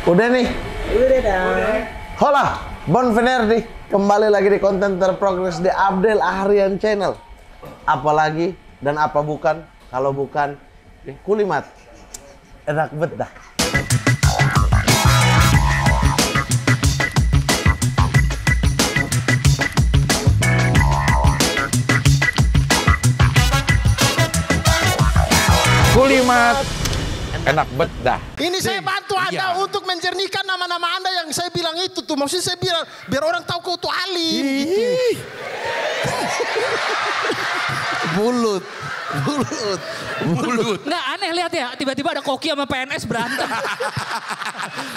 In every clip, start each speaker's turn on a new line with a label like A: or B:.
A: Udah nih.
B: Udah dong.
A: Hola, Bon Venerdi. Kembali lagi di konten terprogres di Abdel Ahrian Channel. Apalagi dan apa bukan kalau bukan kulimat. Enak bet dah.
C: Kulimat enak bet dah.
D: Ini saya bantu Anda untuk menjernihkan nama-nama Anda yang saya bilang itu tuh. Maksudnya saya bilang biar orang tahu kau tuh alim gitu. Bulut.
E: Nggak aneh lihat ya, tiba-tiba ada Koki sama PNS berantem.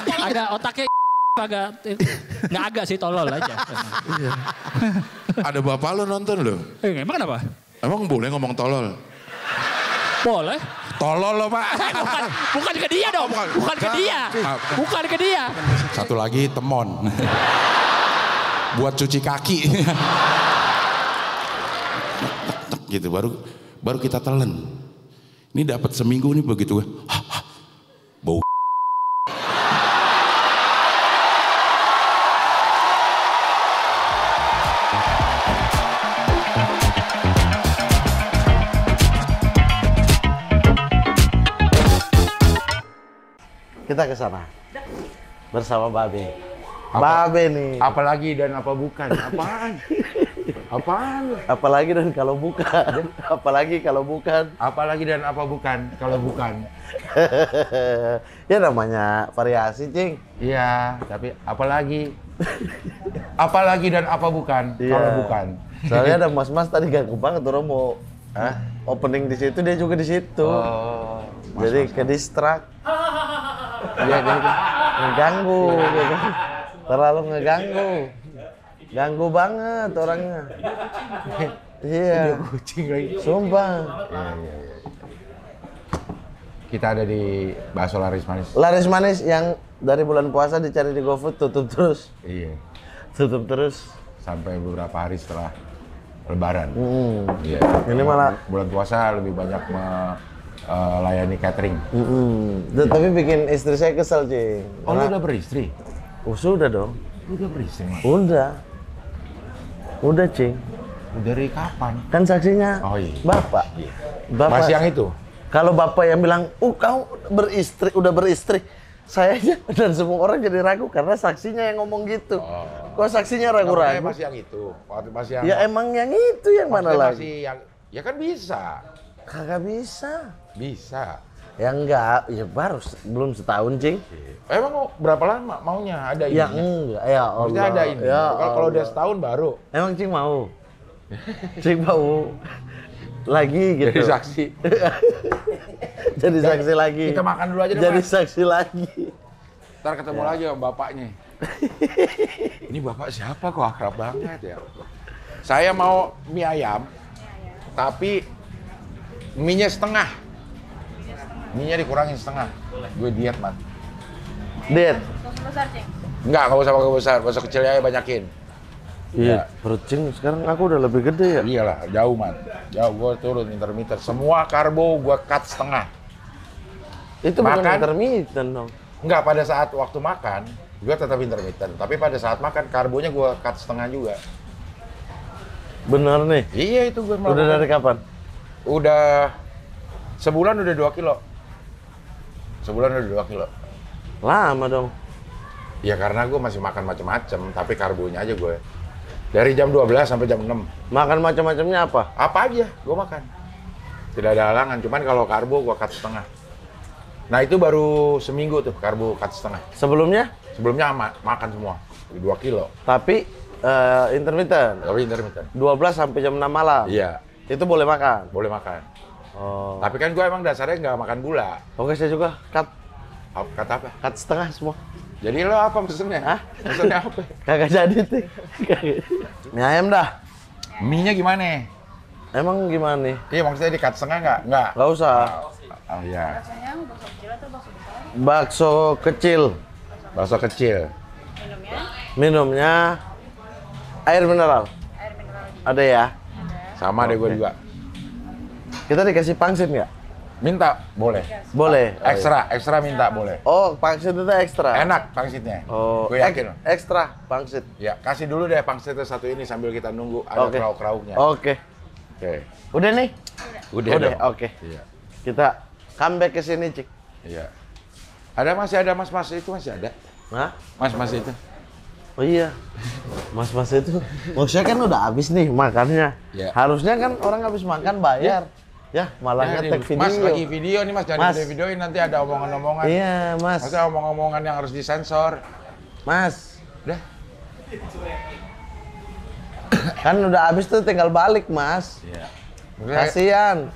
E: Ada otaknya agak, nggak agak sih, tolol aja.
C: Ada bapak lo nonton lo.
E: Emang kenapa?
C: Emang boleh ngomong tolol?
E: Boleh.
C: Tolol lo pak.
E: Bukan ke dia dong, bukan ke dia. Bukan ke dia.
C: Satu lagi temon. Buat cuci kaki. Gitu baru kita telan. Ini dapat seminggu nih begitu. Bau.
A: Kita ke sana bersama Babe. Babe nih.
C: Apalagi dan apa bukan? Apaan? Apaan?
A: Apalagi dan kalau bukan. Apalagi kalau bukan.
C: Apalagi dan apa bukan? Kalau bukan.
A: Ya namanya variasi, Cing.
C: Iya, tapi apalagi? Apalagi dan apa bukan?
A: Iya.
C: Kalau bukan.
A: Soalnya ada mas-mas tadi ganggu banget orang mau opening di situ, dia juga di situ.
C: Oh,
A: jadi ke distrak. Dia ngeganggu, gitu. Terlalu ngeganggu. Ganggu banget orangnya. Iya.
C: Kucing lagi.
A: Sumpah.
C: Iya. Kita ada di bakso laris manis.
A: Laris manis yang dari bulan puasa dicari di GoFood tutup terus.
C: Iya.
A: Tutup terus.
C: Sampai beberapa hari setelah Lebaran. Iya.
A: Ini malah
C: bulan puasa lebih banyak melayani catering.
A: Tapi bikin istri saya kesel, Cing.
C: Oh, lu udah beristri?
A: Oh, sudah dong.
C: Lu udah beristri, Mas?
A: Udah, Cing.
C: Dari kapan?
A: Kan saksinya
C: Oh, iya.
A: Bapak.
C: Iya.
A: Bapak.
C: Mas yang itu?
A: Kalau Bapak yang bilang, kau udah beristri. Saya aja dan semua orang jadi ragu karena saksinya yang ngomong gitu. Kok saksinya ragu-ragu?
C: Mas yang itu. Mas yang...
A: Ya emang yang itu yang mana lagi?
C: Masih yang... Ya kan bisa.
A: Kagak bisa.
C: Bisa.
A: Ya enggak, ya baru belum setahun, Cing.
C: Emang mau berapa lama maunya ada ini?
A: Ya enggak, ya Allah.
C: Maksudnya ada ini.
A: Ya
C: Kalau udah
A: Allah.
C: setahun baru.
A: Emang Cing mau? Cing mau lagi gitu.
C: Jadi saksi.
A: Jadi saksi lagi.
C: Kita makan dulu aja deh,
A: Jadi
C: Mas.
A: saksi lagi.
C: Ntar ketemu lagi sama bapaknya. Ini bapak siapa kok akrab banget ya? Saya mau mie ayam, tapi mie-nya setengah. Mie-nya dikurangin setengah. Gue diet, Man.
A: Diet.
C: Enggak usah pakai besar. Bakso kecil aja banyakin.
A: Iya, perut Cing sekarang aku udah lebih gede ya.
C: Iyalah, jauh, Man. Jauh, gue turun intermittent. Semua karbo gue cut setengah.
A: Itu bukan
C: Makan.
A: intermittent dong.
C: Enggak, pada saat waktu makan, gue tetap intermittent. Tapi pada saat makan, karbonya gue cut setengah juga.
A: Bener nih.
C: Iya, itu gue melakukan.
A: Udah dari kapan?
C: Udah sebulan udah 2 kilo. Sebulan udah 2 kilo.
A: Lama dong.
C: Ya karena gue masih makan macam-macam, tapi karbonya aja gue. Dari jam 12 sampai jam 6.
A: Makan macam-macamnya apa?
C: Apa aja gue makan. Tidak ada halangan, cuman kalau karbo gue cut setengah. Nah itu baru seminggu tuh karbo cut setengah.
A: Sebelumnya?
C: Sebelumnya makan semua, 2 kilo.
A: Tapi intermittent.
C: Tapi intermittent.
A: 12 sampai jam 6 malam.
C: Iya,
A: Itu boleh makan.
C: boleh makan.
A: Oh.
C: Tapi kan gue emang dasarnya nggak makan gula.
A: Oke, saya juga cut
C: Kata apa?
A: setengah semua.
C: Jadi lo apa pesennya?
A: Hah?
C: Pesennya apa?
A: Kagak jadi tuh. Mie ayam dah.
C: Mie-nya gimana?
A: Emang gimana nih?
C: Iya maksudnya di cut setengah nggak? Nggak.
A: Gak usah.
C: Oh iya.
A: Bakso kecil.
C: Bakso kecil.
A: Minumnya air mineral. Ada ya?
C: Sama deh gue juga.
A: Kita dikasih pangsit nggak?
C: Minta boleh.
A: Boleh.
C: Ekstra minta boleh.
A: Oh, pangsit itu ekstra.
C: Enak pangsitnya.
A: Oh,
C: Gue yakin.
A: Ekstra pangsit.
C: Ya, kasih dulu deh pangsitnya satu ini sambil kita nunggu ada
A: Oke.
C: krauk-krauknya.
A: Oke.
C: Oke.
A: Udah nih?
C: Udah. dong.
A: Oke.
C: Iya.
A: Kita comeback ke sini, Cik.
C: Iya. Masih ada mas-mas itu masih ada.
A: Hah?
C: Mas-mas itu.
A: Oh iya. Mas-mas itu. Maksudnya kan udah habis nih makannya.
C: Iya.
A: Harusnya kan orang habis makan bayar. Ya, malah ngetek video.
C: Mas lagi video nih mas, jangan
A: Mas.
C: video-videoin nanti ada omongan-omongan.
A: Iya, Mas.
C: Maksudnya omong-omongan yang harus disensor.
A: Mas.
C: Udah.
A: Kan udah habis tuh tinggal balik, Mas.
C: Iya.
A: Kasihan.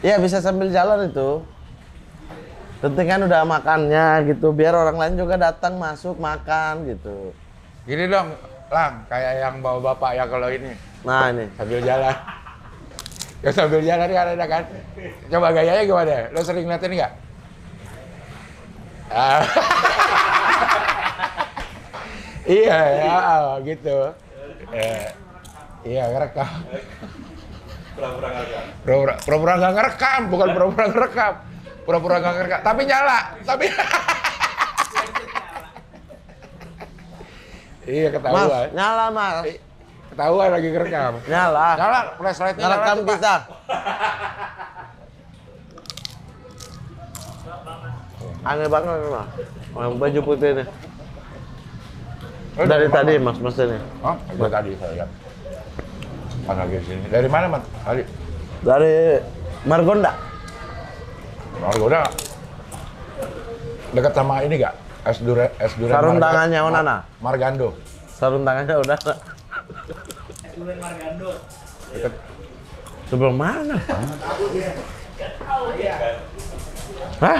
A: Iya, bisa sambil jalan itu. Penting kan udah makannya gitu, biar orang lain juga datang masuk makan gitu.
C: Gini dong, Lang, kayak yang bawa bapak ya kalau ini
A: Nah ini.
C: sambil jalan. Ya sambil jalan kan ada kan. Coba gayanya gimana? Lo sering ngeliatin nggak? Ah. Iya ya, gitu. Iya ngerekam. Pura-pura nggak ngerekam, bukan pura-pura ngerekam. Pura-pura nggak ngerekam, tapi nyala, tapi. Iya
A: Mas,
C: ketahuan.
A: nyala Mas.
C: Ketahuan lagi ngerekam.
A: Nyala.
C: Nyala, flashlight-nya nyala.
A: Ngerekam
C: tuh, Pak.
A: kita. Aneh banget Mas. Yang baju putih ini.
C: Oh,
A: Dari
C: mana?
A: tadi Mas ini.
C: Oh, dari tadi saya lihat. Pas lagi di sini. Dari mana, Mas? Tadi.
A: Dari Margonda.
C: Margonda. Dekat sama ini enggak? Es durian
A: Sarung tangannya Onana.
C: Margando.
A: Sarung tangannya udah.
C: Dekat.
A: Sebelah mana? Hah?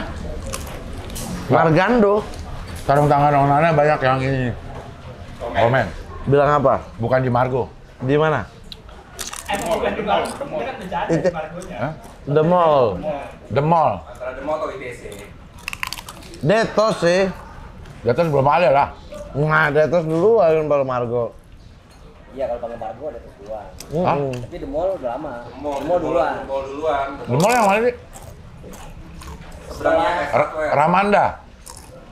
A: Margando.
C: Sarung tangan Onana banyak yang ini. Komen.
A: Bilang apa?
C: Bukan di Margo.
A: Di mana? Itu.
C: Hah?
A: The Mall.
C: The Mall.
B: Antara The Mall atau ITC.
A: Detos sih.
C: Di atas belum ada lah.
A: Nah, Detos duluan baru Margo.
F: Iya, kalau pakai Margo ada terus duluan.
C: Hah?
F: Tapi The Mall udah lama.
B: Mall
F: The Mall duluan.
B: Mall duluan.
C: The Mall yang mana sih?
B: Sebelahnya Extra Square.
C: Ramanda.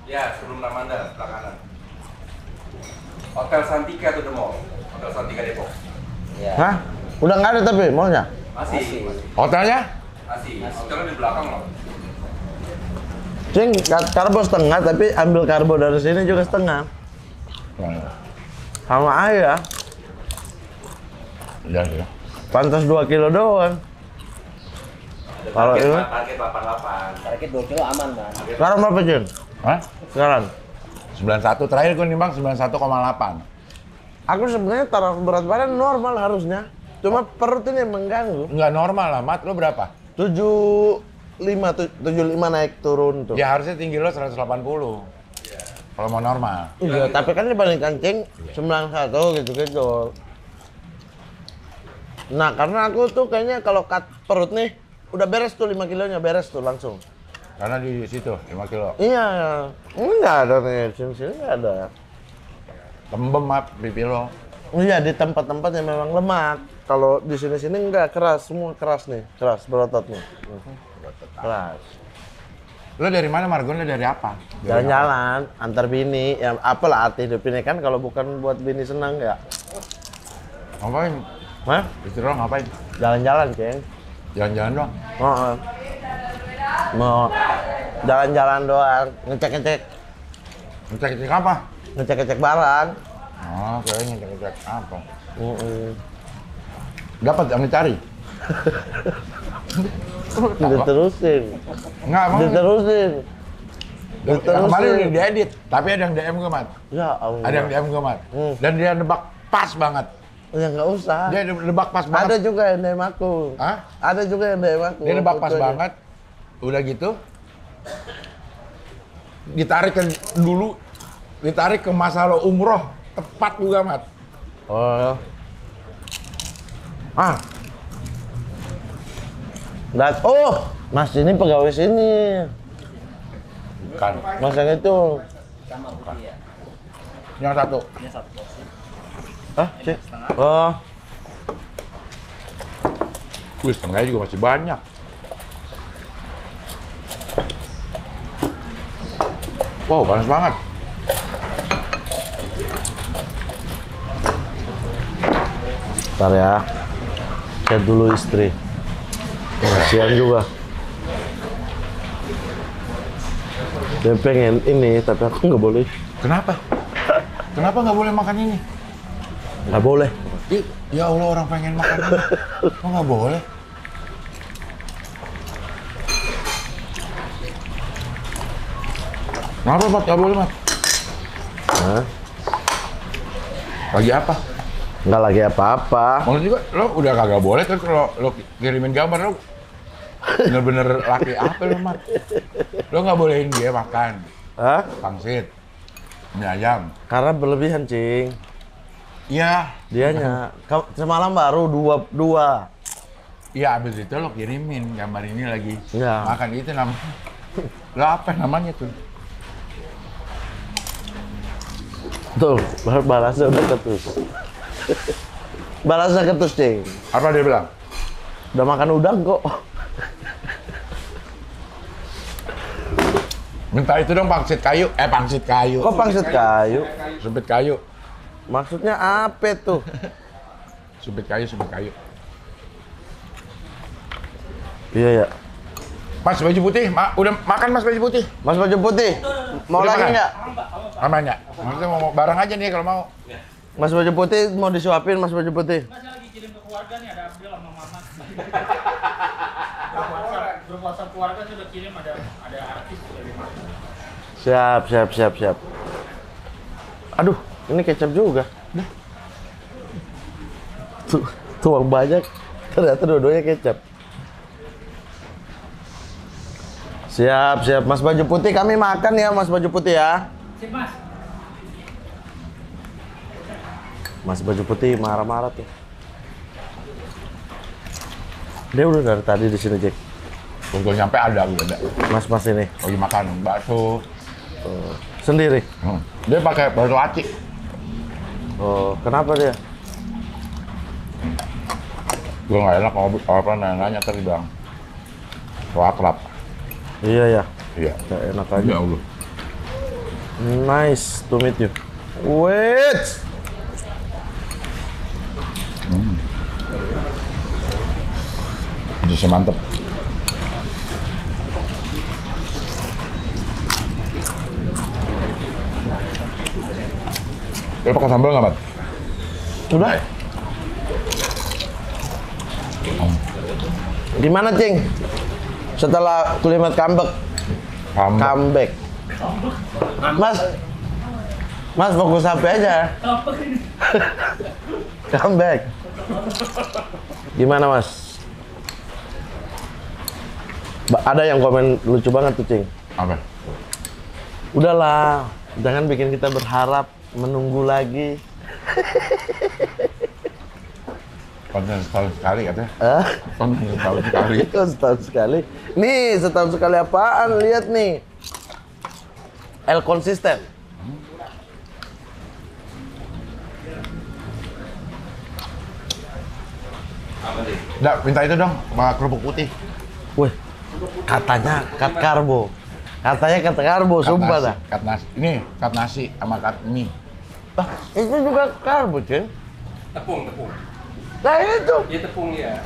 B: Ya, sebelum Ramanda, sebelah kanan. Hotel Santika tuh The Mall. Hotel Santika Depok.
F: Iya.
A: Hah? Udah nggak ada tapi mallnya?
B: Masih.
C: Hotelnya?
B: Masih. Hotelnya di belakang loh.
A: Cing, karbo setengah tapi ambil karbo dari sini juga setengah. Sama aja.
C: Iya, iya.
A: Pantas 2 kilo doang. Kalau ini
B: Target 88.
F: Target 2 kilo aman, Bang.
A: sekarang berapa, Cing?
C: Hah?
A: Sekarang.
C: 91 terakhir gue nimbang 91,8.
A: Aku sebenarnya taruh berat badan normal harusnya. Cuma perut ini yang mengganggu.
C: Enggak normal lah, Mat. Lo berapa?
A: 75 naik turun tuh.
C: Ya harusnya tinggi lo 180. Kalau mau normal.
A: Iya, tapi kan dibandingkan Cing 91 gitu-gitu. Nah, karena aku tuh kayaknya kalau cut perut nih udah beres tuh 5 kilonya beres tuh langsung.
C: Karena di situ 5 kilo.
A: Iya, enggak ada nih, sini enggak ada.
C: Tembem, Mat, pipi lo.
A: Iya, di tempat-tempat yang memang lemak. Kalau di sini-sini enggak keras, semua keras nih, keras berotot nih. Keras.
C: Lo dari mana, Margon? Lo dari apa?
A: Jalan-jalan antar bini, ya apalah arti hidup ini kan kalau bukan buat bini senang ya.
C: Ngapain?
A: Hah?
C: Istri lo ngapain?
A: Jalan-jalan, Ceng.
C: Jalan-jalan doang.
A: Oh, mau jalan-jalan doang, ngecek-ngecek,
C: Ngecek-ngecek apa?
A: ngecek-ngecek barang.
C: Oh, kayaknya ngecek-ngecek apa? Dapat yang dicari?
A: Diterusin,
C: Enggak, emang.
A: diterusin.
C: Yang kemarin udah diedit, tapi ada yang DM gue, Mat.
A: Ya Allah.
C: Ada yang DM gue, Mat. Dan dia nebak pas banget.
A: Ya nggak usah.
C: Dia nebak pas
A: Ada
C: banget.
A: juga yang DM aku.
C: Hah?
A: Ada juga yang DM aku.
C: Dia nebak pas
A: fotonya.
C: banget. Udah gitu, ditarik ke dulu, ditarik ke masalah umroh. Tepat juga, Mat.
A: Oh. Ah. Oh, Mas ini pegawai sini.
C: Bukan.
A: Mas yang itu.
F: Sama putih ya.
C: Yang satu.
F: Ini satu porsi.
A: Hah? Cik? Oh.
C: Wih, setengahnya juga masih banyak. Wow, panas banget.
A: Bentar ya. Chat dulu istri. Kasihan juga. Dia pengen ini, tapi aku nggak boleh.
C: Kenapa? Kenapa nggak boleh makan ini?
A: Nggak boleh.
C: Ya Allah, orang pengen makan ini. Kok nggak boleh? Kenapa, Mat? Nggak boleh, Mat?
A: Hah?
C: Lagi apa?
A: Nggak lagi apa-apa.
C: Maksud juga, lo udah kagak boleh kan kalau lo kirimin gambar lo bener-bener laki apa lo, Mat? Lo nggak bolehin dia makan
A: Hah?
C: pangsit, mie ayam.
A: Karena berlebihan, Cing.
C: Iya.
A: Dianya. Semalam baru dua.
C: Iya, abis itu lo kirimin gambar ini lagi.
A: Iya.
C: Makan itu namanya. Lo apa namanya tuh?
A: Tuh, balasnya udah ketus. Balasnya ketus, Cing.
C: Apa dia bilang?
A: Udah makan udang kok.
C: Minta itu dong pangsit kayu. Pangsit kayu.
A: Kok pangsit kayu?
C: Sumpit kayu.
A: Maksudnya apa tuh?
C: Sumpit kayu, sumpit kayu.
A: Iya ya.
C: Mas baju putih, udah makan Mas baju putih?
A: Mas baju putih, mau
C: Udah
A: lagi
C: makan?
A: nggak?
C: Namanya? Maksudnya mau bareng aja nih kalau mau.
A: Mas baju putih mau disuapin Mas baju putih.
E: Mas lagi kirim ke keluarga nih, ada Abdel sama Mama. Grup WhatsApp keluarga sudah kirim, ada artis dari Mama.
A: Siap. Aduh, ini kecap juga. Tuang banyak, ternyata dua-duanya kecap. Siap. Mas baju putih kami makan ya, Mas baju putih ya.
E: Sip, Mas.
A: Mas baju putih marah-marah tuh. Dia udah dari tadi di sini, Jack.
C: Untuk nyampe ada.
A: Mas ini
C: Lagi makan bakso.
A: sendiri.
C: Dia pakai bakso aci.
A: Oh, kenapa dia?
C: Gue nggak enak kalau apa nanya tadi bilang. So akrab.
A: Iya ya,
C: Iya.
A: nggak enak aja.
C: Ya Allah.
A: Nice to meet you. Wait.
C: Jusnya mantep. Lo pakai sambal nggak, Mat?
A: Udah. Gimana, Cing? Setelah kulimat comeback. Mas fokus HP aja. Comeback. Gimana, Mas? Ada yang komen lucu banget tuh, Cing.
C: Apa?
A: Udahlah, jangan bikin kita berharap menunggu lagi.
C: Konten setahun sekali katanya.
A: Hah?
C: Konten setahun sekali.
A: Itu setahun sekali. Nih, setahun sekali apaan? Lihat nih. L konsisten.
C: Nggak, minta itu dong, sama kerupuk putih.
A: Wih, katanya kat karbo. Katanya kat karbo, sumpah dah.
C: Kat nasi. Ini kat nasi sama kat mie.
A: Ah, itu juga karbo, Cing.
B: Tepung.
A: Nah, itu.
B: Iya tepung ya.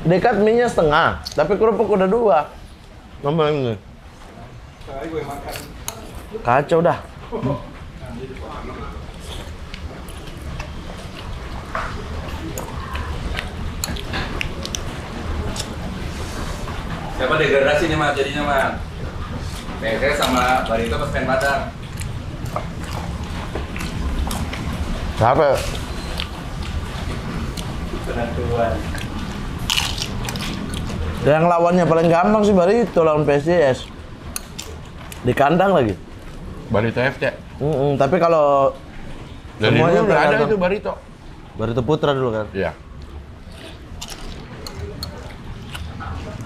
A: Dekat mie-nya setengah, tapi kerupuk udah 2. Nomor ini.
B: Sekali gue makan.
A: Kacau dah.
B: Siapa degradasi nih, Mas, jadinya, Mas? PSS sama Barito pas main Padang.
A: Siapa?
B: Penentuan.
A: Yang lawannya paling gampang sih Barito lawan PSIS. Di kandang lagi.
C: Barito FC.
A: Tapi kalau
C: Dari
A: semuanya
C: dulu udah ada
A: tergantung.
C: itu Barito.
A: Barito Putra dulu kan.
C: Iya.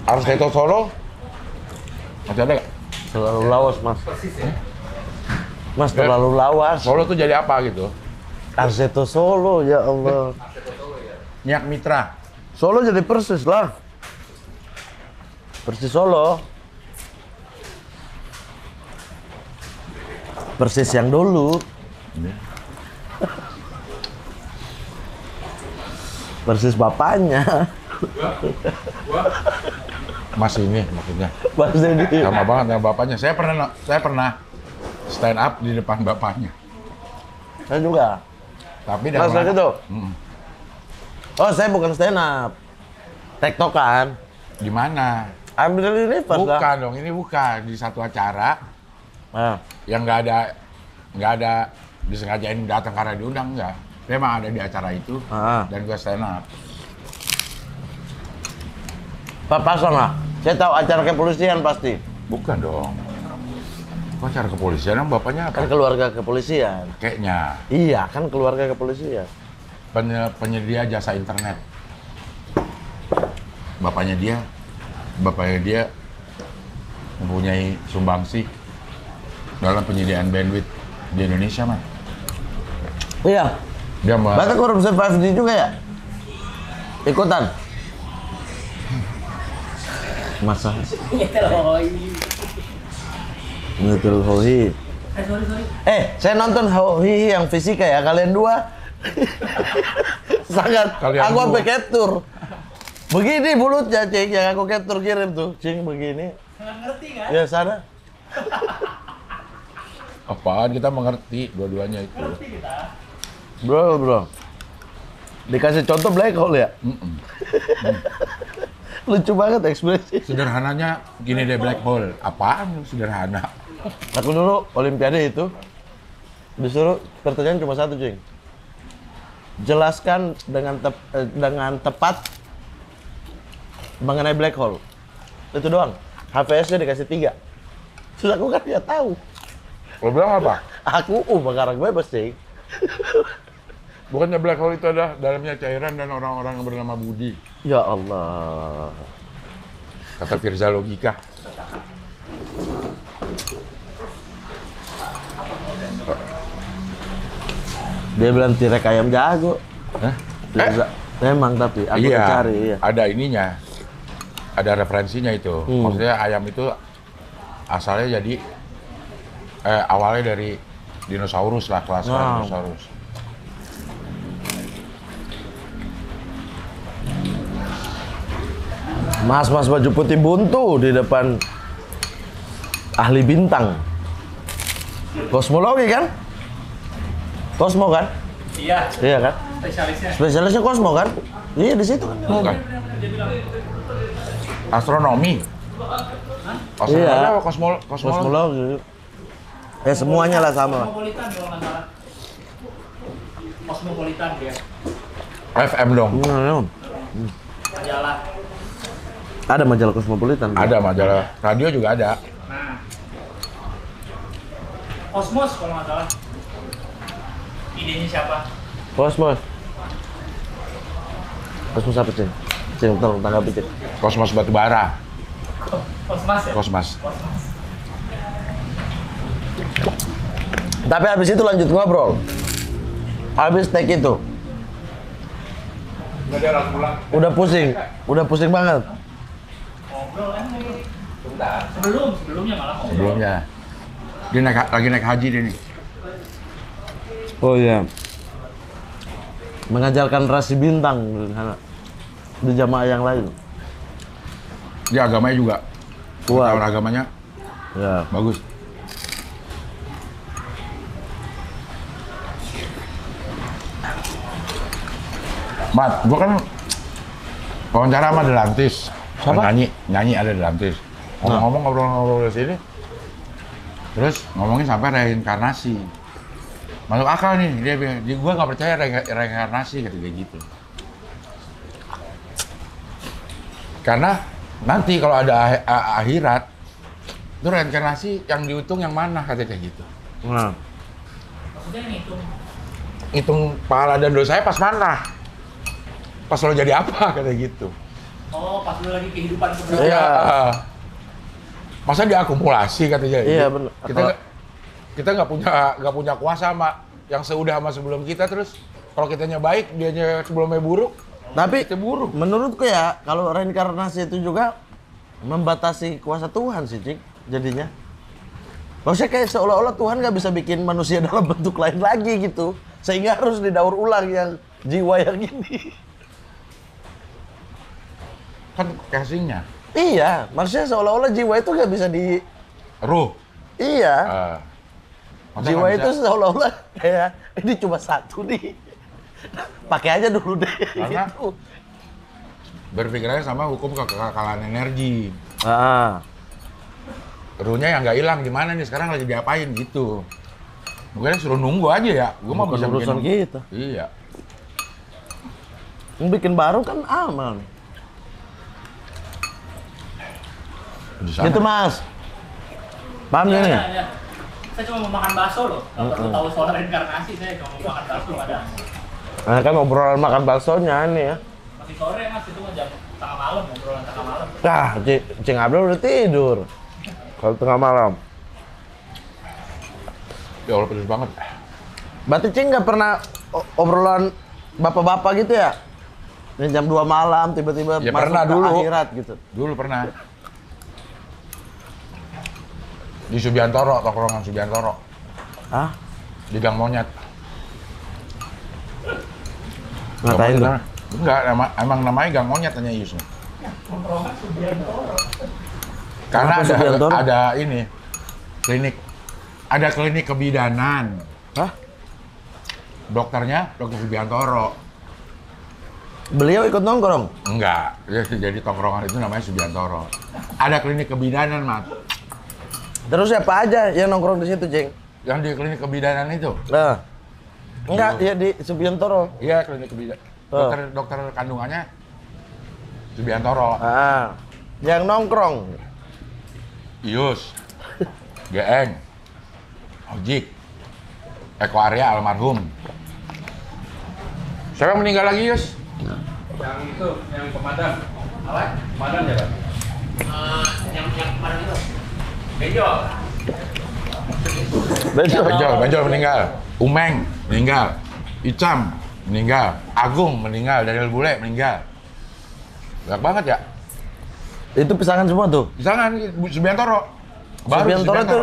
C: Arseto Solo masih ada nggak?
A: Terlalu lawas, Mas.
B: Persis ya.
A: Mas terlalu lawas.
C: Solo tuh jadi apa gitu?
A: Arseto Solo, ya Allah.
C: Nyak Mitra.
A: Solo jadi Persis lah. Persis Solo. Persis yang dulu. Persis bapaknya.
C: Mas ini maksudnya.
A: Mas ini.
C: Sama banget sama bapaknya. Saya pernah stand up di depan bapaknya.
A: Saya juga.
C: Tapi
A: Mas
C: dalam
A: gitu.
C: Mm.
A: Oh, saya bukan stand up. Tektokan.
C: Di mana?
A: Ambil ini pas lah.
C: Bukan dong, ini bukan di satu acara
A: Ah.
C: yang nggak ada disengajain datang karena diundang enggak. Memang ada di acara itu dan gue stand up.
A: Pak pasang lah. Saya tahu acara kepolisian pasti.
C: Bukan dong. Kok acara kepolisian yang bapaknya
A: Kan
C: apa?
A: keluarga kepolisian.
C: Kayaknya
A: Iya, kan keluarga kepolisian.
C: penyedia jasa internet. Bapaknya dia mempunyai sumbangsi dalam penyediaan bandwidth di Indonesia, man.
A: Iya.
C: Dia
A: Berarti korupsi 5G juga ya? Ikutan? Masa? Nyetel Hohi. Saya nonton Hohi yang fisika ya, kalian dua. Sangat.
C: Kalian
A: aku sampai
C: dua.
A: capture. Begini mulutnya, Cing, yang aku capture kirim tuh. Cing, begini.
E: Ngerti kan?
A: Ya, sana.
C: apaan kita mengerti dua-duanya itu.
A: Bro. Dikasih contoh black hole ya? Lucu banget ekspresi.
C: Sederhananya gini deh, black hole. Apaan sederhana?
A: Aku dulu olimpiade itu disuruh pertanyaan cuma satu, Cing. Jelaskan dengan tepat mengenai black hole. Itu doang. HVS-nya dikasih 3. Terus aku kan nggak tahu.
C: Lo bilang apa?
A: Aku bakaran bebas, Cing.
C: Bukannya black hole itu adalah dalamnya cairan dan orang-orang yang bernama Budi.
A: Ya Allah.
C: Kata Firza Logika.
A: Dia bilang tirek ayam jago.
C: Hah?
A: Firza. Memang tapi aku
C: Iya,
A: udah cari. Iya.
C: ada ininya. Ada referensinya itu. Maksudnya ayam itu asalnya jadi awalnya dari dinosaurus lah, kelas
A: Wow.
C: dinosaurus.
A: Mas baju putih buntu di depan ahli bintang. Kosmologi kan? Kosmo kan?
E: Iya,
A: Iya kan?
E: spesialisnya.
A: Spesialisnya kosmo kan? Iya di situ kan.
C: Bukan. Astronomi. Astronomi
A: Iya.
C: apa kosmologi?
A: Kosmologi. Semuanya lah sama lah.
E: Kosmopolitan kalau nggak salah. Kosmopolitan dia.
C: FM dong.
E: Majalah.
A: Ada majalah Kosmopolitan.
C: Ada majalah. Radio juga ada.
E: Nah. Kosmos kalau nggak salah. Idenya siapa?
A: Kosmos. Kosmos apa, Cing? Cing, tolong tanggapi, Cing.
C: Kosmos Batubara.
E: Kosmas ya?
C: Kosmas.
E: Kosmas.
A: Tapi habis itu lanjut ngobrol. Habis take itu. Udah pusing banget.
E: Ngobrol kan nih. Sebelumnya malah ngobrol.
C: Sebelumnya. Dia lagi naik haji dia nih.
A: Oh iya. Mengajarkan rasi bintang di jamaah yang lain.
C: Dia agamanya juga.
A: Kuat.
C: Tahun agamanya
A: Ya.
C: bagus. Mat, gua kan wawancara sama Delantis.
A: Siapa?
C: Nyanyi ada Delantis. Ngomong-ngomong ngobrol-ngobrol di sini. Terus ngomongin sampai reinkarnasi. Masuk akal nih, dia bilang, gua nggak percaya reinkarnasi kayak gitu. Karena nanti kalau ada akhirat, itu reinkarnasi yang dihitung yang mana katanya kayak gitu.
A: Nah.
E: Maksudnya ngitung.
C: Hitung pahala dan dosa saya pas mana? Pas lo jadi apa katanya gitu.
E: Oh, pas lu lagi kehidupan sebelumnya.
A: Iya.
C: Masa diakumulasi katanya.
A: Iya, bener.
C: Kita nggak punya kuasa sama yang seudah sama sebelum kita, terus kalau kitanya baik dianya sebelumnya buruk.
A: Tapi
C: Kita buruk.
A: menurutku ya, kalau reinkarnasi itu juga membatasi kuasa Tuhan sih, Cik, jadinya. Maksudnya kayak seolah-olah Tuhan nggak bisa bikin manusia dalam bentuk lain lagi gitu. Sehingga harus didaur ulang yang jiwa yang ini.
C: Kan casingnya.
A: Iya, maksudnya seolah-olah jiwa itu nggak bisa di...
C: Ruh.
A: Iya,
C: Masa
A: jiwa
C: nggak
A: itu
C: bisa?
A: seolah-olah kayak ini cuma satu nih. Pakai aja dulu deh.
C: Karena-
A: Gitu.
C: Berpikirannya sama hukum kekekalan energi.
A: Ah,
C: Ruhnya yang nggak hilang gimana nih sekarang lagi diapain gitu. Mungkin suruh nunggu aja ya. Gua mah
A: bukan
C: bisa
A: urusan
C: bikin.
A: kita.
C: Iya.
A: Yang bikin baru kan aman.
C: Di sana.
A: Gitu Mas. Paham ya nih?
E: Iya. Saya cuma mau makan bakso loh. Kalau perlu tahu soal reinkarnasi, saya cuma mau makan bakso ada.
A: Nah kan obrolan makan baksonya nih ya.
E: Masih sore Mas, itu mah jam tengah malam, obrolan tengah malam.
A: Nah, Cing Abdul udah tidur. Kalau tengah malam.
C: Ya Allah pedes banget.
A: Berarti Cing nggak pernah obrolan bapak-bapak gitu ya? Ini jam 2 malam tiba-tiba
C: Ya
A: masuk
C: pernah
A: ke
C: dulu.
A: akhirat gitu.
C: Dulu pernah. Di Subiantoro, tongkrongan Subiantoro.
A: Hah?
C: Di Gang Monyet.
A: Ngatain tuh?
C: Enggak, emang namanya Gang Monyet hanya Yus. Karena
A: Kenapa Subiantoro?
C: ada ini klinik, ada klinik kebidanan.
A: Hah?
C: Dokternya Dokter Subiantoro.
A: Beliau ikut nongkrong?
C: Enggak, jadi tongkrongan itu namanya Subiantoro. Ada klinik kebidanan, Mat.
A: Terus siapa aja yang nongkrong di situ, Cing?
C: Yang di klinik kebidanan itu.
A: Nah. Enggak, ya di Subiantoro.
C: Iya, klinik kebidanan.
A: Oh.
C: Dokter kandungannya Subiantoro.
A: Ah. Yang nongkrong.
C: Ius, Geeng, Ojik, Eko Arya almarhum. Siapa yang meninggal lagi, Yus?
B: Yang itu, yang pemadam. Apa? Pemadam ya, Pak?
E: Yang kemarin itu.
B: Benjol.
C: Benjol meninggal. Umeng meninggal. Icam meninggal. Agung meninggal. Daniel Bule meninggal. Banyak banget ya.
A: Itu pisangan semua tuh.
C: Pisangan Subiantoro.
A: Subiantoro itu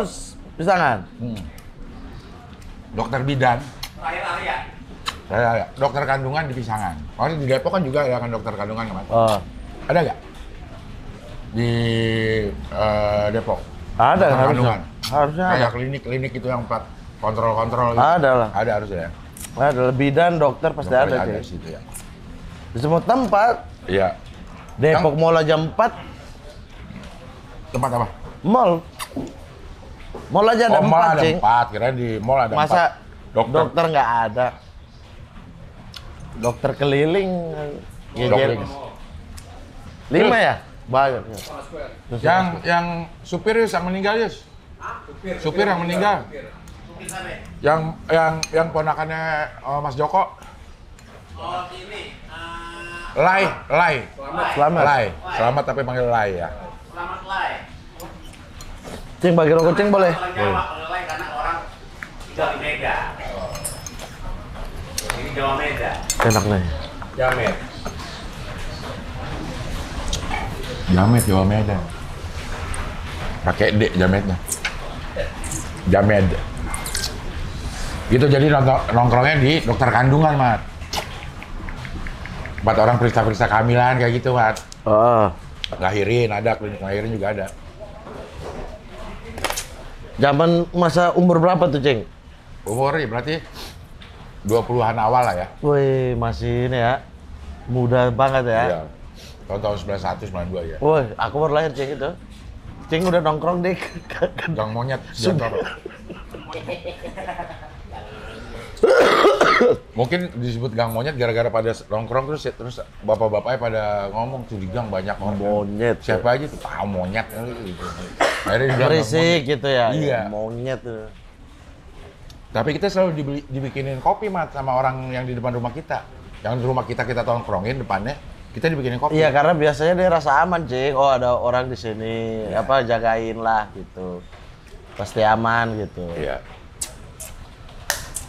A: pisangan.
C: Dokter bidan.
B: Terakhir Arya.
C: Saya dokter kandungan di Pisangan. Maksudnya di Depok kan juga ada kan dokter kandungan kan?
A: Oh.
C: Ada nggak? Di Depok.
A: Ada
C: Dokter
A: harusnya.
C: kandungan.
A: Harusnya ada.
C: Kayak klinik-klinik itu yang kontrol-kontrol gitu.
A: Ada lah.
C: Ada harusnya ya.
A: Ada bidan, dokter pasti
C: Dokter
A: ada,
C: di
A: Cing.
C: situ ya.
A: Di semua tempat.
C: Iya.
A: Depok Mall aja 4,
C: Tempat apa?
A: mall. Mall aja ada 4,
C: mall ada
A: Cing.
C: 4. Kira di mall ada 4.
A: Masa
C: Dokter.
A: nggak ada? Dokter keliling.
C: Dokter.
A: 5 ya? Banyak. Ya.
C: Yang supir Yus, yang meninggal Yus. Supir yang meninggal. Yang ponakannya Mas Joko.
F: Oh ini.
C: Lai.
A: Selamat.
C: Lai. Selamat tapi panggil Lai ya.
F: Selamat Lai.
A: Cing, bagi rokok Cing boleh?
F: Orang Jawa kalau Lai karena orang tinggal di Medan. Ini Jawa Medan.
A: Enak nih.
B: Jamet.
C: Jamet Jawa Medan. Pakai D Jametnya. Jamed. Gitu jadi nongkrongnya di dokter kandungan, Mat. Buat orang periksa-periksa kehamilan kayak gitu, Mat.
A: Oh.
C: Lahirin ada, klinik lahirin juga ada.
A: Zaman masa umur berapa tuh, Cing?
C: Umur ya berarti 20-an awal lah ya.
A: Wih, masih ini ya. Muda banget ya.
C: Iya. Tahun 91, 92 ya.
A: Woi, aku baru lahir, Cing itu. Cing udah nongkrong deh.
C: Gang Monyet, Subiantoro. Mungkin disebut Gang Monyet gara-gara pada nongkrong terus bapak-bapaknya pada ngomong tuh di gang banyak orang.
A: Monyet.
C: Siapa aja tuh tahu monyet gitu. Akhirnya dibilang Gang
A: Berisik
C: Monyet.
A: gitu ya.
C: Iya.
A: Monyet tuh.
C: Tapi kita selalu dibikinin kopi, Mat, sama orang yang di depan rumah kita. Yang di rumah kita tongkrongin depannya, kita dibikinin kopi.
A: Iya, karena biasanya dia rasa aman, Cing. Oh, ada orang di sini. Apa jagain lah gitu. Pasti aman gitu.
C: Iya.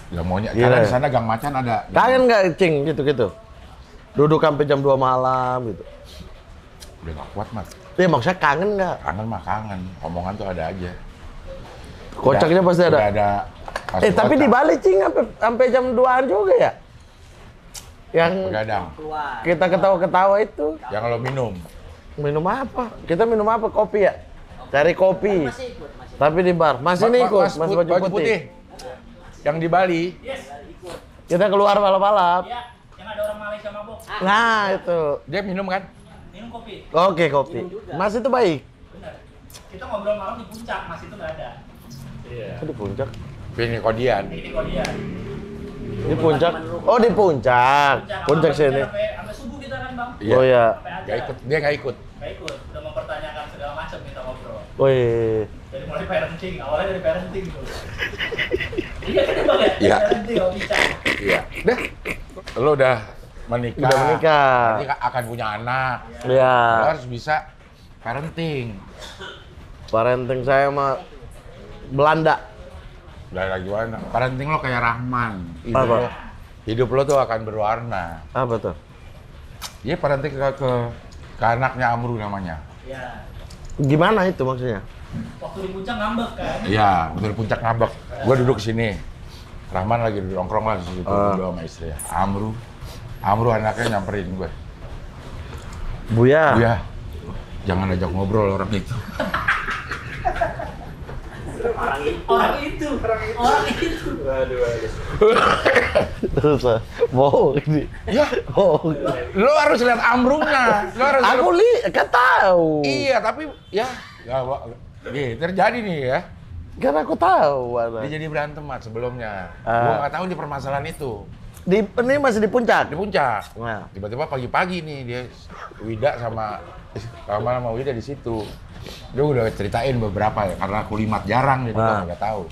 C: Gang Monyet.
A: Gila
C: Karena
A: ya.
C: di sana Gang Macan ada.
A: Kangen nggak, Cing, gitu-gitu? Duduk sampai jam 2 malam gitu.
C: Udah gak kuat, Mat.
A: Iya, maksudnya kangen nggak?
C: Kangen mah kangen. Omongan tuh ada aja.
A: Kocaknya pasti ada.
C: Udah ada.
A: Tapi di Bali Cing sampai jam 2-an juga ya? Yang
C: Begadang.
A: kita ketawa-ketawa itu.
C: Yang lo minum.
A: Minum apa? Kita minum apa? Kopi ya? Cari kopi. Tapi di bar. Mas ini ikut, Mas baju putih.
C: Yang di Bali.
A: Kita keluar balap-balap.
E: Ya, yang ada orang Malaysia mabok.
A: Nah, itu.
C: Dia minum kan?
E: Minum kopi.
A: Oke, kopi. Mas itu baik.
E: Benar. Kita ngobrol malam di puncak, Mas itu nggak ada.
A: Kok di puncak?
C: Ini kodian.
E: Ini kok dia.
A: Di puncak? Oh, di puncak. Puncak sini.
E: Sampai subuh kita kan, Bang.
A: Oh ya.
E: Sampai
C: Gak ikut, dia nggak ikut.
E: Nggak ikut. Udah mempertanyakan segala macam kita ngobrol.
A: Wih.
E: Dari mulai parenting, awalnya dari parenting dulu. Iya kan Bang ya?
C: Iya.
E: Parenting, oh, bicara.
C: Iya. Dah. Lo udah menikah.
A: Udah menikah.
C: Nanti akan punya anak.
A: Ya.
C: Lo harus bisa parenting.
A: Parenting saya mah Belanda.
C: Udah gimana? Parenting lo kayak Rahman.
A: Apa?
C: Hidup lo tuh akan berwarna.
A: Apa tuh?
C: Iya, parenting ke anaknya Amru namanya.
E: Iya.
A: Gimana itu maksudnya?
E: Waktu di puncak ngambek kan?
C: Iya, betul puncak ngambek. Gue duduk sini. Rahman lagi duduk nongkrong lah di situ berdua sama istri. Amru anaknya nyamperin gue.
A: Buya.
C: Buya, jangan ajak ngobrol orang itu.
E: Orang itu.
A: Terus bohong ini.
C: Ya,
A: Bohong.
C: lo harus lihat Amrunya. Lo harus.
A: Aku kan tahu.
C: Iya, tapi ya, terjadi nih ya.
A: Kan aku tahu.
C: Dia jadi berantem sebelumnya.
A: Ah.
C: Gua nggak tahu di permasalahan itu.
A: Ini masih di puncak.
C: Di puncak.
A: Nah.
C: Tiba-tiba pagi-pagi nih dia Wida sama Wida di situ. Dia udah ceritain beberapa ya, karena kulimat jarang jadi gua nggak tahu.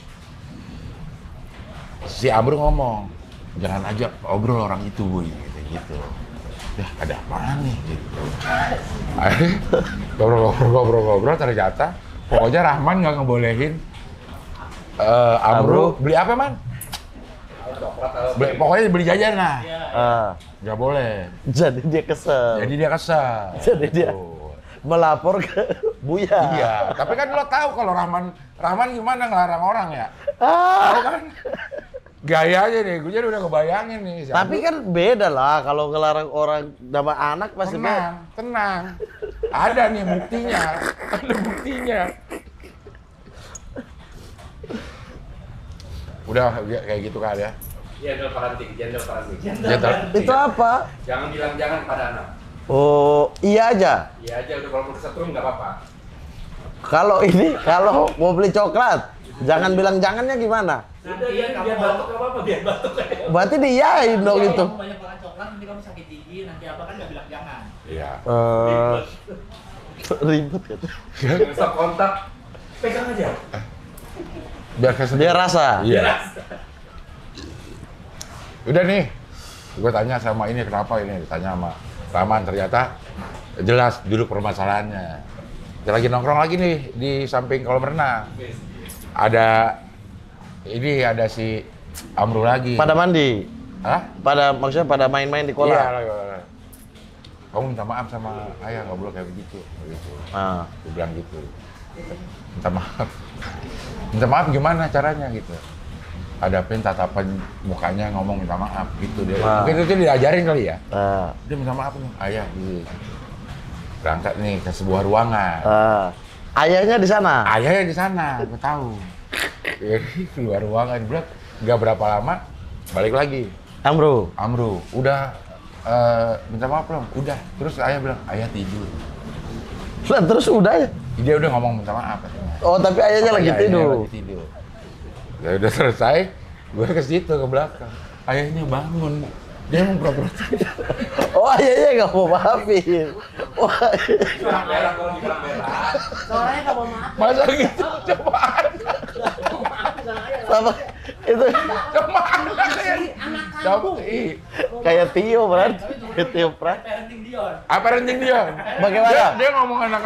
C: Si Amru ngomong, jangan ajak obrol orang itu, Bu, gitu. Ya, ada apaan nih? Gitu. Ngobrol, ternyata pokoknya Rahman nggak ngebolehin Amru beli apa, Man? Pokoknya beli jajan lah. Nggak boleh.
A: Jadi dia kesel.
C: Jadi dia kesel.
A: Jadi dia melapor ke Buya.
C: Iya, tapi kan lo tahu kalau Rahman gimana ngelarang orang ya? Tahu kan? Gayanya nih, gue jadi udah kebayangin nih.
A: Tapi kan beda lah kalau ngelarang orang sama anak pasti
C: tenang. Ada nih buktinya, Udah kayak gitu kan ya.
B: Jendel parenting.
A: Itu apa?
B: Jangan bilang jangan pada anak.
A: Oh, iya aja.
B: Iya aja, udah kalau mau kesetrum nggak apa-apa.
A: Kalau mau beli coklat, jangan bilang jangannya gimana?
E: Nanti biar batuk apa-apa, biar batuk kayak.
A: Berarti diiyain dong itu.
E: Kamu banyak makan coklat, nanti kamu sakit gigi, nanti apa kan nggak bilang jangan.
C: Iya.
A: Ribet gitu.
B: Stop kontak, pegang aja.
A: Dia rasa.
C: Iya. Udah nih, gue tanya sama ini kenapa ini, ditanya sama Rahman, ternyata jelas duduk permasalahannya. Kita lagi nongkrong lagi nih di samping kolam renang. Ada si Amru lagi.
A: Pada mandi.
C: Hah?
A: Maksudnya pada main-main di kolam.
C: Iya. Kamu minta maaf sama ayah, nggak boleh kayak begitu. Gue bilang gitu. Minta maaf. Minta maaf gimana caranya gitu. Hadapin tatapan mukanya ngomong minta maaf gitu dia. Mungkin itu diajarin kali ya. Dia minta maaf nih, ayah gitu. Berangkat nih ke sebuah ruangan.
A: Ayahnya di sana.
C: Ayahnya di sana, gue tahu. Keluar ruangan, bilang nggak berapa lama balik lagi. Amru, udah minta maaf belum? Udah. Terus ayah bilang, ayah tidur.
A: Lah terus udah ya?
C: Dia udah ngomong minta maaf katanya.
A: Oh tapi ayahnya lagi tidur.
C: Ya udah selesai, gue ke situ ke belakang. Ayahnya bangun, dia mau pura-pura tidur.
A: Oh ayahnya nggak mau maafin. Wah.
E: Soalnya nggak mau maaf.
C: Masa gitu cobaan?
A: Sama itu kayak Tio berarti. Tio Prat.
E: Parenting Dion.
A: Bagaimana?
C: Dia ngomong anak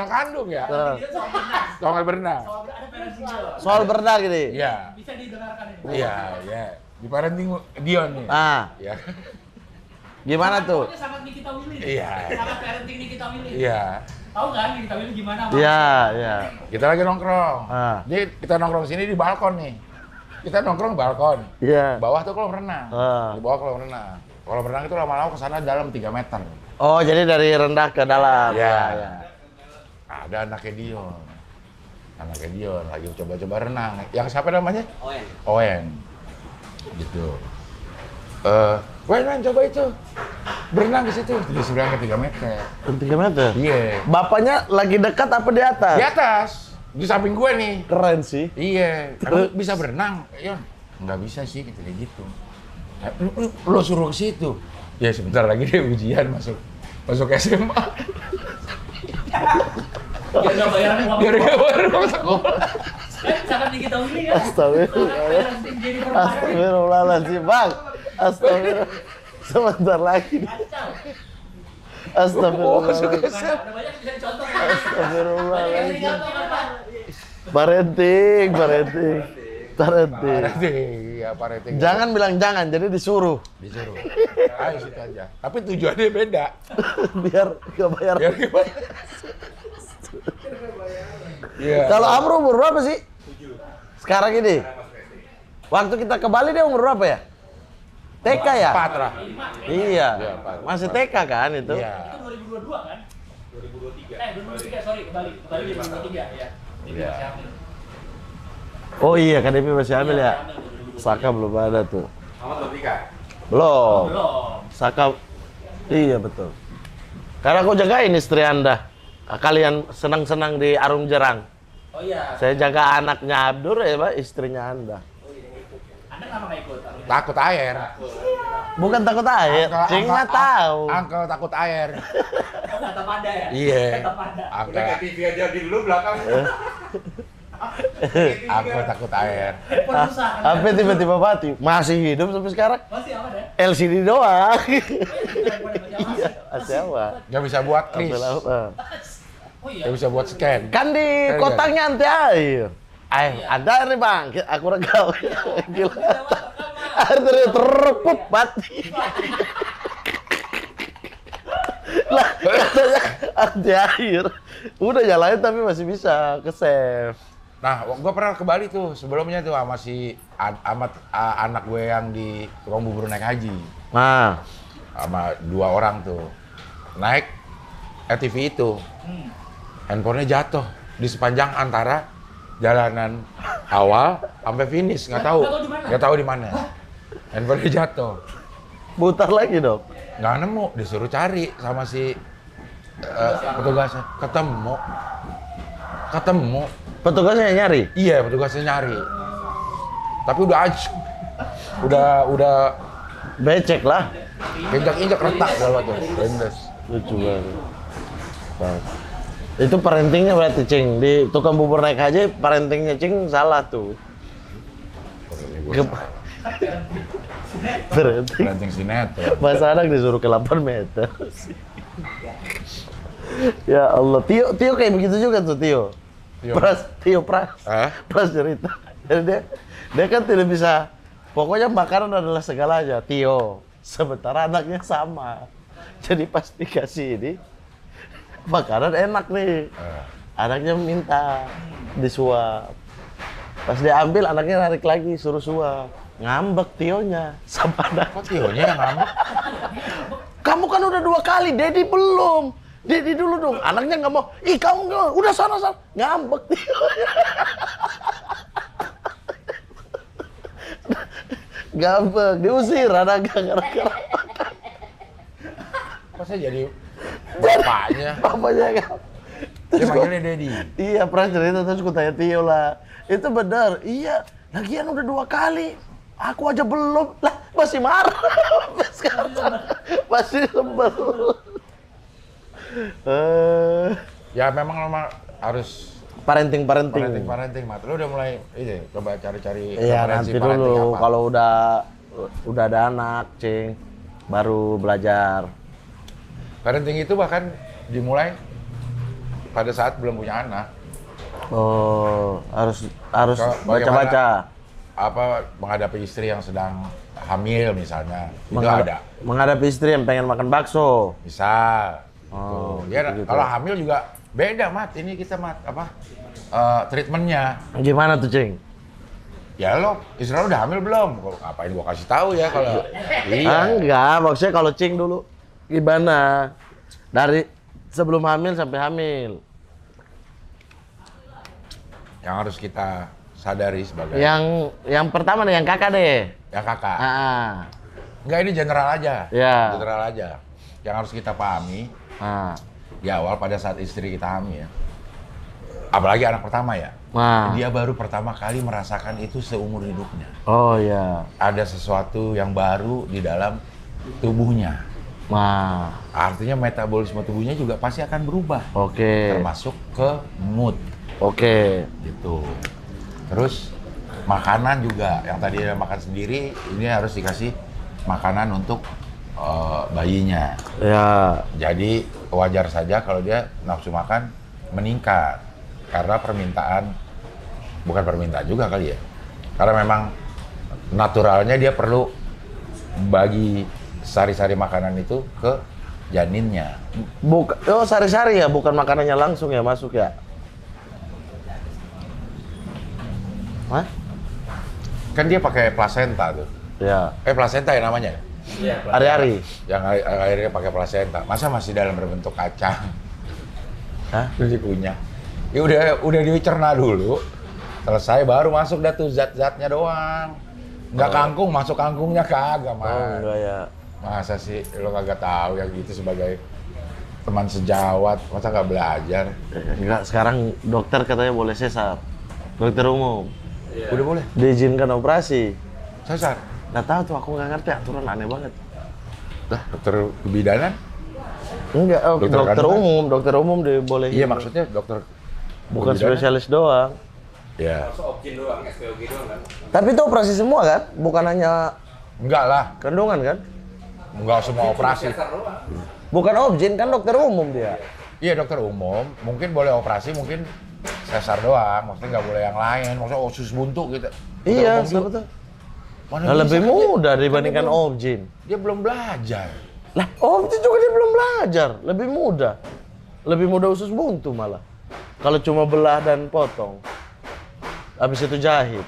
C: kandung ya. Soal berenang.
A: Soal berenang gini.
C: Iya.
E: Bisa didengarkan ini.
C: Iya. Di parenting Dion nih. Iya.
A: Gimana tuh?
E: Pokoknya sangat Nikita Willy.
C: Iya.
E: Sangat parenting Nikita Willy.
C: Iya.
E: Tahu nggak nih kita ini gimana? Mas?
A: Iya, iya.
C: Kita lagi nongkrong.
A: Ah.
C: Jadi kita nongkrong sini di balkon nih. Kita nongkrong balkon.
A: Iya.
C: Bawah tuh kolam renang.
A: Ah.
C: Di bawah kolam renang. Kolam renang itu lama-lama ke sana dalam 3 meter.
A: Oh, jadi dari rendah ke dalam.
C: Iya.
A: Ya.
C: Ada anaknya Dion. Anaknya Dion lagi coba-coba renang. Yang siapa namanya?
F: Oen.
C: Owen. Gitu. Wen, coba itu. Berenang di situ. Di seberang ke 3 meter.
A: 3 meter?
C: Iya.
A: Bapaknya lagi dekat apa di atas?
C: Di atas. Di samping gue nih.
A: Keren sih.
C: Iya. Kamu bisa berenang, Yon? Nggak bisa sih, gitu kayak gitu. Lo suruh ke situ. Ya sebentar lagi dia ujian masuk SMA.
E: Biar nggak bayar uang.
C: Biar gak bayar uang sekolah.
E: Sangat dikit tahu ini kan.
A: Astagfirullah. Astagfirullahaladzim, Bang. Astagfirullah. Sebentar lagi. Astagfirullahaladzim.
E: Ada banyak bisa dicontoh.
A: Astagfirullahaladzim. Parenting.
C: Ya, Pak Rete.
A: Jangan bilang jangan, jadi disuruh.
C: Disuruh. Ayo situ aja. Tapi tujuannya beda.
A: Biar gak bayar.
C: Biar gimana? Iya.
A: Kalau Amro umur berapa sih? 7. Sekarang ini? Waktu kita ke Bali dia umur berapa ya? TK ya?
C: 4 lah.
A: Iya.
C: Iya, Pak.
A: Masih TK kan itu?
C: Iya.
E: Itu 2022 kan? 2023, sorry, kembali 2023 ya.
C: Iya.
A: Oh iya, KDP masih hamil ya? Saka belum ada tuh.
B: Selamat bertika.
A: Belum.
E: Belum.
A: Saka, iya betul. Karena aku jagain istri Anda. Kalian senang-senang di Arung Jerang.
E: Oh iya.
A: Saya jaga anaknya Abdur ya, Pak, istrinya Anda.
E: Anda kenapa nggak ikut?
C: Takut air.
A: Bukan takut air, Cingnya tahu.
C: Uncle takut air.
E: Oh, kata Panda ya?
C: Iya.
E: Kata Panda.
B: Udah ke TV aja di dulu belakang.
C: Uncle takut air.
E: Handphone rusak.
A: Apa tiba-tiba mati? Masih hidup sampai sekarang?
E: Masih apa deh?
A: LCD doang.
E: Iya,
A: Masih apa?
C: Nggak bisa buat kris.
E: Oh iya.
C: Nggak bisa buat scan.
A: Kan di kotaknya anti air. Ada air nih Bang, aku regau. Gila. Air terpup mati. Lah, katanya anti air. Udah nyalain tapi masih bisa ke save.
C: Nah, gue pernah ke Bali tuh sebelumnya tuh sama si anak gue yang di tukang bubur naik haji.
A: Nah,
C: Sama 2 orang tuh. Naik ATV itu. Handphonenya jatuh di sepanjang antara jalanan awal sampai finish, nggak tahu. Nggak tahu di mana. Handphonenya jatuh.
A: putar lagi dong.
C: Nggak nemu, disuruh cari sama si petugasnya. Ketemu.
A: Petugasnya yang nyari?
C: Iya, petugasnya nyari. Tapi udah
A: Becek lah.
C: injak retak kalau tuh. Rendes.
A: Lucu banget. Bang. Itu parentingnya berarti Cing. Di tukang bubur naik haji, parentingnya Cing salah tuh. Parenting.
C: Parenting sinetron.
A: Mas anak disuruh ke 8 meter. Ya Allah, Tio kayak begitu juga tuh Tio. Tio Pras. Pras cerita. Jadi dia kan tidak bisa, pokoknya makanan adalah segalanya, Tio. Sementara anaknya sama. Jadi pas dikasih ini, makanan enak nih. Anaknya minta disuap. Pas dia ambil, anaknya narik lagi, suruh suap. Ngambek Tionya sama anak.
C: Kok Tionya yang ngambek?
A: Kamu kan udah 2 kali, Dedi belum. Dedi dulu dong. Anaknya nggak mau. Ih kamu nggak, udah sana. Ngambek Tionya. Ngambek, diusir anaknya gara-gara.
C: Kok saya jadi bapaknya?
A: Bapaknya ngambek.
C: Dia manggilnya Dedi.
A: Iya, pernah cerita terus aku tanya Tio lah. Itu benar. Iya, lagian udah 2 kali. Aku aja belum. Lah, masih marah. Sekarang masih sebel.
C: Ya memang harus
A: Parenting.
C: parenting, Mat. Lu udah mulai ini coba cari-cari
A: Iya,
C: referensi
A: nanti
C: parenting
A: dulu
C: apa?
A: kalau udah ada anak, Cing, baru belajar.
C: Parenting itu bahkan dimulai pada saat belum punya anak.
A: Oh, harus
C: Bagaimana
A: baca-baca.
C: Apa menghadapi istri yang sedang hamil misalnya. Itu ada.
A: Menghadapi istri yang pengen makan bakso.
C: Misal.
A: Oh,
C: Dia
A: gitu-gitu.
C: kalau hamil juga Beda, Mat. Ini kita, Mat, apa? Treatmentnya.
A: Gimana tuh, Cing?
C: Ya lo, istri lo udah hamil belum? Kok ngapain gua kasih tahu ya kalau
A: Enggak, maksudnya kalau Cing dulu gimana? Dari sebelum hamil sampai hamil.
C: Yang harus kita sadari sebagai
A: Yang pertama nih, yang kakak deh.
C: yang kakak.
A: Ah.
C: Enggak, ini general aja.
A: Ya.
C: General aja. Yang harus kita pahami
A: Ah.
C: di awal pada saat istri kita hamil. Apalagi anak pertama ya.
A: Nah.
C: Dia baru pertama kali merasakan itu seumur hidupnya.
A: Oh ya.
C: Ada sesuatu yang baru di dalam tubuhnya.
A: Nah.
C: Artinya metabolisme tubuhnya juga pasti akan berubah.
A: Oke.
C: Termasuk ke mood.
A: Oke.
C: Gitu. Terus makanan juga yang tadi dia makan sendiri, ini harus dikasih makanan untuk bayinya.
A: Ya.
C: Jadi wajar saja kalau dia nafsu makan meningkat karena bukan permintaan juga kali ya. Karena memang naturalnya dia perlu bagi sari-sari makanan itu ke janinnya.
A: Oh, sari-sari ya, bukan makanannya langsung ya masuk ya. Hah?
C: Kan dia pakai plasenta tuh.
A: Ya.
C: Plasenta ya namanya?
B: Iya.
A: Hari-hari.
C: Yang akhirnya pakai plasenta. Masa masih dalam berbentuk kacang?
A: Hah?
C: Terus dikunyah. Ya udah dicerna dulu. Selesai baru masuk dah tuh zat-zatnya doang. Nggak kangkung, masuk kangkungnya kagak, Mas.
A: Oh, enggak ya.
C: Masa sih lo kagak tahu yang gitu sebagai teman sejawat, masa nggak belajar?
A: Enggak, sekarang dokter katanya boleh sesar. Dokter umum.
C: Udah boleh.
A: Diizinkan operasi.
C: Sesar.
A: Nggak tahu tuh, aku nggak ngerti aturan aneh banget.
C: Lah, dokter kebidanan?
A: Enggak, dokter umum dibolehin.
C: Iya, maksudnya dokter
A: Bukan
C: kebidanan?
A: spesialis doang.
C: Ya.
B: Objin doang, SPOG doang kan.
A: Tapi itu operasi semua kan? Bukan hanya
C: Enggak lah,
A: kandungan kan?
C: enggak semua operasi.
A: Bukan objin kan dokter umum dia.
C: Iya, dokter umum, mungkin boleh operasi, mungkin sesar doang, maksudnya nggak boleh yang lain, maksudnya usus buntu gitu. Dokter
A: Iya,
C: umum juga,
A: betul.
C: mana
A: Nah,
C: bisa
A: lebih
C: kan
A: mudah
C: dia-
A: dibandingkan
C: kan
A: objin.
C: dia belum belajar.
A: Lah, objin juga dia belum belajar. Lebih mudah. Lebih mudah usus buntu malah. Kalau cuma belah dan potong. Habis itu jahit.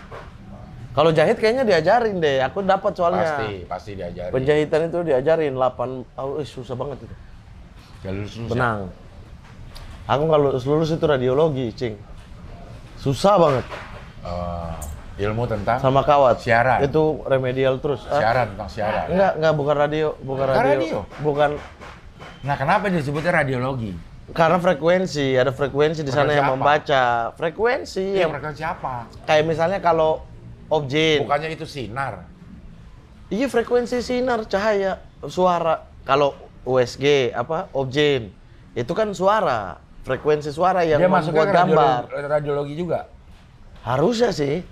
A: Kalau jahit kayaknya diajarin deh. Aku dapat soalnya.
C: Pasti diajarin.
A: Penjahitan itu diajarin 8. Oh, susah banget itu.
C: Jalur lulus ya?
A: Benang. Aku kalau lulus itu radiologi, Cing. Susah banget.
C: Ilmu tentang
A: Sama kawat.
C: Siaran.
A: Itu remedial terus.
C: siaran, tentang siaran.
A: Enggak, bukan radio, bukan
C: Bukan
A: radio.
C: radio?
A: Bukan,
C: Nah, kenapa disebutnya radiologi?
A: karena frekuensi, ada frekuensi di sana
C: Frekuensi
A: yang
C: apa?
A: membaca. Frekuensi
C: Iya,
A: yang
C: frekuensi apa?
A: kayak misalnya kalau objin.
C: Bukannya itu sinar.
A: Iya, frekuensi sinar, cahaya, suara. Kalau USG apa objin. Itu kan suara, frekuensi suara yang
C: Dia masuknya
A: membuat
C: ke
A: gambar.
C: radiologi juga.
A: Harusnya sih.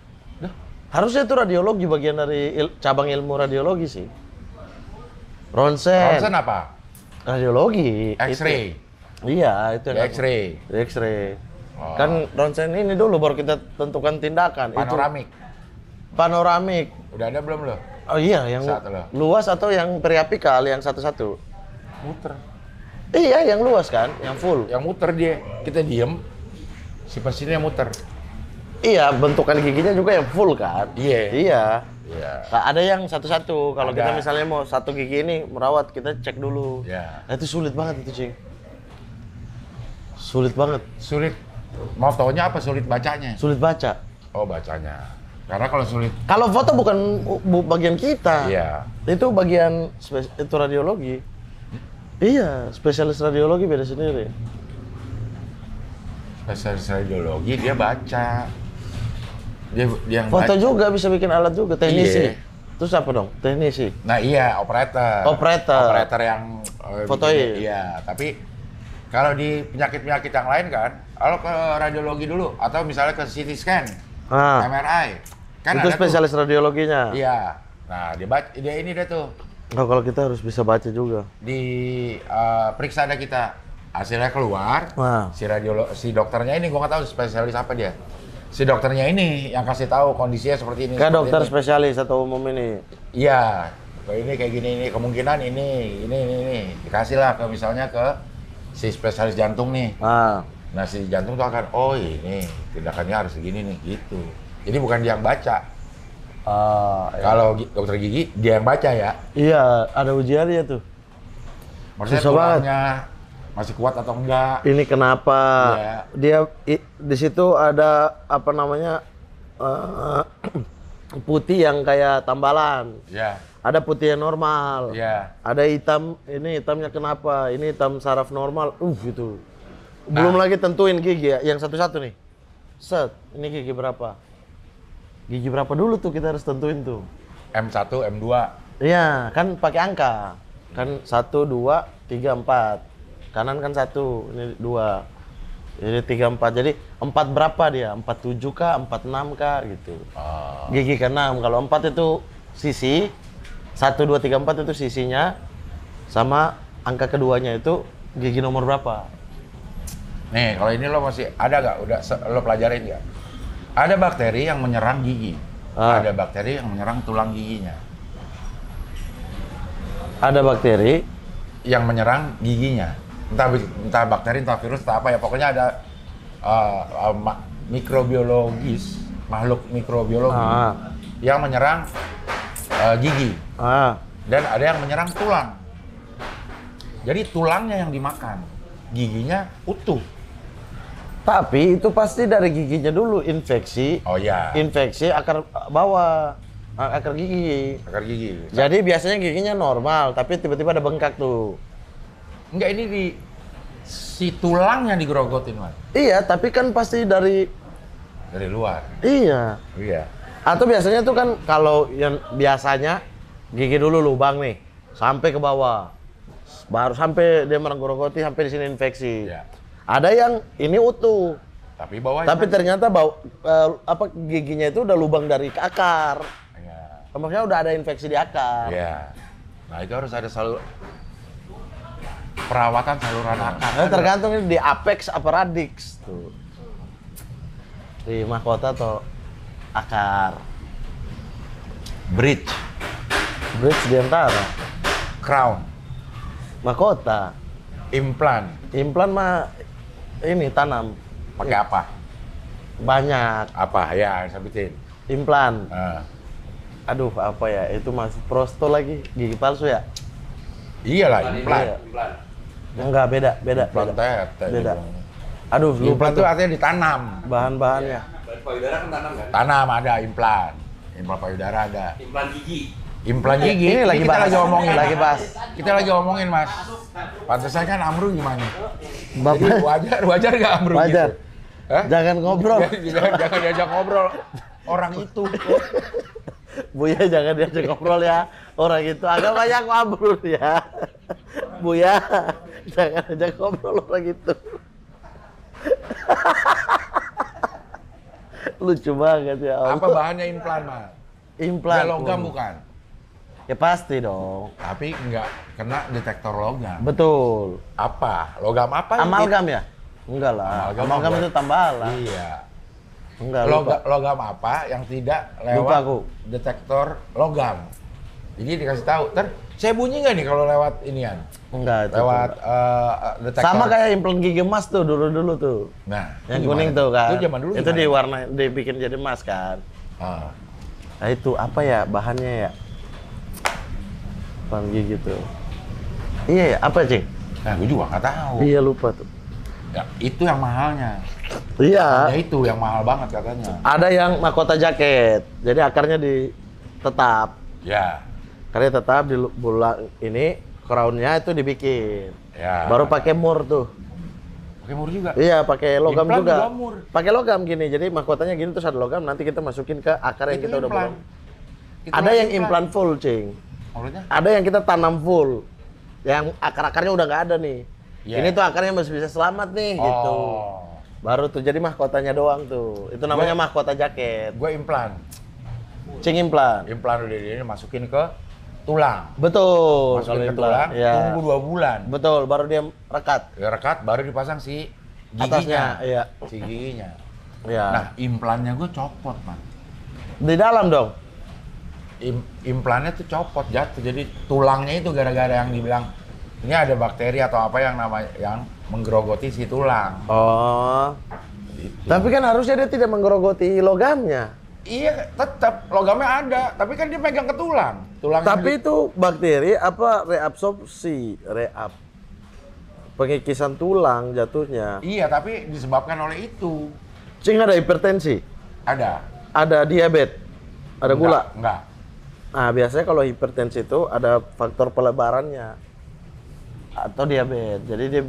A: Harusnya itu radiologi, bagian dari cabang ilmu radiologi sih. Ronsen.
C: Ronsen apa?
A: Radiologi.
C: X-ray.
A: Itu. Iya, itu yang
C: X-ray.
A: X-ray.
C: Oh.
A: Kan ronsen ini dulu baru kita tentukan tindakan.
C: Panoramik.
A: Itu panoramik.
C: Udah ada belum lo?
A: Oh iya, yang
C: Satu loh.
A: luas atau yang periapikal, yang satu-satu?
C: Muter.
A: Iya, yang luas kan, yang full.
C: Yang muter dia. Kita diem. Si pasiennya muter.
A: Iya, bentukan giginya juga yang full kan?
C: Iya.
A: Iya.
C: Iya.
A: Nah, ada yang satu-satu. Kalau
C: Ada.
A: kita misalnya mau satu gigi ini merawat, kita cek dulu.
C: Iya.
A: Nah, itu sulit banget itu, Cing. Sulit banget.
C: Sulit. Mau taunya apa sulit bacanya?
A: Sulit baca.
C: Oh, bacanya. Karena kalau sulit,
A: Kalau foto bukan bagian kita.
C: iya.
A: Itu bagian itu radiologi. Iya, spesialis radiologi beda sendiri.
C: Spesialis radiologi dia baca. Dia yang
A: Foto
C: baca.
A: juga bisa bikin alat juga, teknisi.
C: Iya.
A: Terus apa dong? Teknisi.
C: Nah iya, operator. Operator yang
A: Fotoin.
C: Iya, tapi kalau di penyakit-penyakit yang lain kan, kalau ke radiologi dulu atau misalnya ke CT scan,
A: Ah,
C: MRI, kan
A: itu
C: ada
A: spesialis
C: tuh.
A: radiologinya.
C: Iya. Nah, dia ini dia tuh
A: Oh, kalau kita harus bisa baca juga.
C: di periksa ada kita. Hasilnya keluar.
A: Nah.
C: Si dokternya ini gua nggak tahu spesialis apa dia. Si dokternya ini yang kasih tahu kondisinya seperti ini.
A: Kayak
C: seperti
A: dokter
C: ini.
A: spesialis atau umum ini.
C: Iya, kayak gini ini kemungkinan ini dikasih lah ke misalnya ke si spesialis jantung nih.
A: Ah,
C: Nah si jantung tuh akan, oh ini tindakannya harus segini nih gitu. Jadi bukan dia yang baca.
A: Iya.
C: Kalau dokter gigi dia yang baca ya.
A: Iya, ada ujiannya tuh.
C: Maksudnya
A: Susah banget.
C: tulangnya masih kuat atau enggak?
A: Ini kenapa?
C: Iya.
A: Dia di situ ada apa namanya putih yang kayak tambalan.
C: Ya,
A: Ada putih yang normal.
C: ya.
A: Ada hitam. Ini hitamnya kenapa? Ini hitam saraf normal. Gitu. Belum lagi tentuin gigi ya. Yang satu-satu nih. Set. Ini gigi berapa? Gigi berapa dulu tuh kita harus tentuin tuh.
C: M1, M2.
A: Iya, kan pakai angka. Kan 1, 2, 3, 4. Kanan kan 1, ini 2. Jadi 3, 4. Jadi 4 berapa dia? 47 kah? 46 kah? Gitu. Gigi ke-6. Kalau 4 itu sisi. 1, 2, 3, 4 itu sisinya. Sama angka keduanya itu gigi nomor berapa?
C: Nih, kalau ini lo masih ada nggak? Udah lo pelajarin nggak? Ada bakteri yang menyerang gigi. Ada bakteri yang menyerang tulang giginya.
A: Ada bakteri
C: Yang menyerang giginya. Entah bakteri, entah virus, entah apa ya. Pokoknya ada mikrobiologis, makhluk mikrobiologi yang menyerang gigi. Dan ada yang menyerang tulang. Jadi tulangnya yang dimakan, giginya utuh.
A: Tapi itu pasti dari giginya dulu infeksi.
C: Oh ya.
A: Infeksi akar bawah, akar gigi.
C: Akar gigi.
A: Jadi biasanya giginya normal, tapi tiba-tiba ada bengkak tuh.
C: Enggak, ini si tulang yang digerogotin, Mas.
A: Iya, tapi kan pasti dari
C: luar.
A: iya.
C: Iya.
A: Atau biasanya tuh kan kalau yang biasanya gigi dulu lubang nih, sampai ke bawah. Baru sampai dia merenggerogoti sampai di sini infeksi.
C: Iya.
A: Ada yang ini utuh.
C: Tapi bawahnya.
A: Tapi ternyata giginya itu udah lubang dari ke akar.
C: Iya.
A: Maksudnya udah ada infeksi di akar.
C: Iya. Nah, itu harus ada perawatan saluran akar.
A: Nah, tergantung ini di apex apa radix tuh. Di mahkota atau akar.
C: Bridge,
A: Bridge di antara.
C: crown,
A: Mahkota.
C: implant.
A: Implan mah ini tanam.
C: Pakai apa?
A: Banyak.
C: Apa? Ya, sebutin.
A: Implan.
C: Nah.
A: Aduh, apa ya? Itu masih prosto lagi. Gigi palsu ya?
C: Iyalah, implant.
A: Iya. Enggak, beda.
C: Implant tete.
A: Beda. Aduh, lupa
C: Implant itu
A: tuh
C: artinya ditanam.
A: bahan-bahannya.
B: Payudara kan tanam kan?
C: Tanam ada implant. Implant payudara ada.
B: Implan gigi.
C: Implant gigi.
A: Ini lagi
C: kita
A: bahas.
C: lagi omongin.
A: Lagi bahas.
C: Kita lagi omongin, Mas. Pantesan kan Amru gimana? Jadi
A: Bapak
C: wajar nggak Amru
A: wajar.
C: gitu? Hah?
A: Jangan ngobrol.
C: Jangan diajak ngobrol orang itu.
A: Buya jangan diajak ngobrol ya. Orang itu agak banyak ngobrol ya. Buya, jangan ajak ngobrol orang itu. Lucu banget ya Allah.
C: Apa bahannya implan, Mas?
A: Implan.
C: Ya, logam bukan?
A: Ya pasti dong.
C: Tapi nggak kena detektor logam.
A: Betul.
C: Apa? Logam apa? yang
A: Amalgam ya? Enggak lah. Amalgam itu tambalan.
C: Iya.
A: Enggak lupa.
C: Logam apa yang tidak
A: Lupa
C: lewat
A: aku.
C: detektor logam? Jadi dikasih tahu. Saya bunyi nggak nih kalau lewat inian?
A: Enggak itu.
C: Lewat detektor.
A: Sama kayak implan gigi emas tuh dulu tuh.
C: Nah,
A: Yang
C: itu
A: kuning
C: gimana?
A: tuh kan.
C: Itu zaman dulu.
A: Itu
C: gimana?
A: diwarna dibikin jadi emas kan.
C: Ah.
A: Nah itu apa ya bahannya ya? Implan gigi tuh. Iya ya, apa sih?
C: Nah, gue juga nggak tahu.
A: Iya lupa tuh.
C: Ya, itu yang mahalnya.
A: Iya.
C: Ya itu yang mahal banget katanya.
A: Ada yang mahkota jaket. Jadi akarnya tetap.
C: Ya.
A: Akarnya tetap di bulan ini crown-nya itu dibikin.
C: Ya.
A: Baru pakai mur tuh.
C: Pakai mur juga.
A: Iya, pakai logam
C: Implan
A: juga.
C: mur.
A: Pakai logam gini. Jadi mahkotanya gini terus ada logam, nanti kita masukin ke akar yang
C: Itu
A: kita udah
C: implan.
A: buang.
C: Itu
A: Ada yang implan full, Cing.
C: Maksudnya?
A: Ada yang kita tanam full. Yang akar-akarnya udah nggak ada nih.
C: Iya.
A: Ini tuh akarnya masih bisa selamat nih gitu. Baru tuh jadi mahkotanya doang tuh. Itu namanya mahkota jaket.
C: Gue implan.
A: Cing implan.
C: Implan udah ini masukin ke tulang.
A: Betul.
C: Masukin ke tulang,
A: ya.
C: tunggu 2 bulan.
A: Betul, baru dia rekat.
C: Ya, rekat, baru dipasang si
A: Atasnya,
C: giginya.
A: iya.
C: Si giginya.
A: Ya.
C: Nah, implannya gue copot, Man.
A: Di dalam dong.
C: Implannya tuh copot, jatuh. Jadi tulangnya itu gara-gara yang dibilang Ini ada bakteri atau apa yang menggerogoti si tulang.
A: Oh.
C: Gitu.
A: Tapi kan harusnya dia tidak menggerogoti logamnya.
C: Iya, tetap logamnya ada, tapi kan dia pegang ke tulang.
A: Tapi itu bakteri apa pengikisan tulang jatuhnya.
C: Iya, tapi disebabkan oleh itu.
A: Cing, ada hipertensi,
C: Ada.
A: ada diabetes, ada gula.
C: Enggak.
A: Nah, biasanya kalau hipertensi itu ada faktor pelebarannya atau diabetes. Jadi dia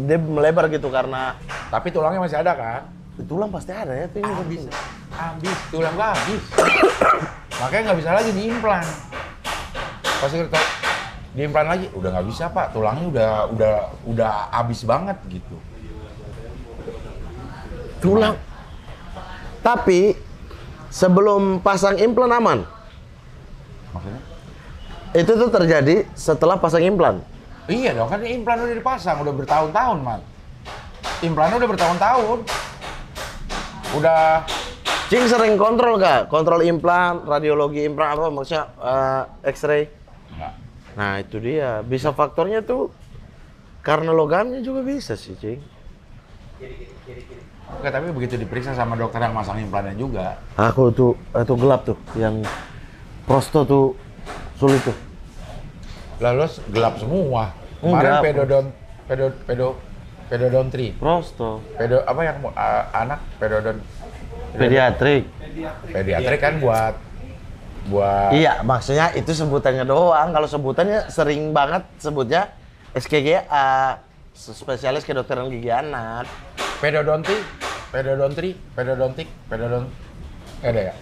A: dia melebar gitu karena
C: Tapi tulangnya masih ada kan?
A: tulang pasti ada ya. Tuh,
C: Habis, tulang gak habis. Makanya nggak bisa lagi diimplan. Pasti kita diimplan lagi, udah nggak bisa Pak, tulangnya udah habis banget gitu.
A: Tulang. Tapi sebelum pasang implan aman.
C: Maksudnya?
A: Itu tuh terjadi setelah pasang implan.
C: Iya dong, kan implan udah dipasang, udah bertahun-tahun, Man. Implannya udah bertahun-tahun. Udah.
A: Cing sering kontrol gak? Kontrol implan, radiologi implan apa maksudnya X-ray?
C: Enggak.
A: Nah itu dia, bisa faktornya tuh karena logamnya juga bisa sih, Cing.
C: Enggak, tapi begitu diperiksa sama dokter yang masang implannya juga.
A: Aku tuh, itu gelap tuh, yang prosto tuh sulit tuh.
C: Lalu gelap semua. Kemarin
A: Enggak.
C: pedodontri.
A: Prosto.
C: Apa yang anak
A: Pediatrik.
C: Pediatrik kan buat
A: Iya, maksudnya itu sebutannya doang. Kalau sebutannya sering banget sebutnya SKGA, spesialis kedokteran gigi anak.
C: pedodontik. Ada ya?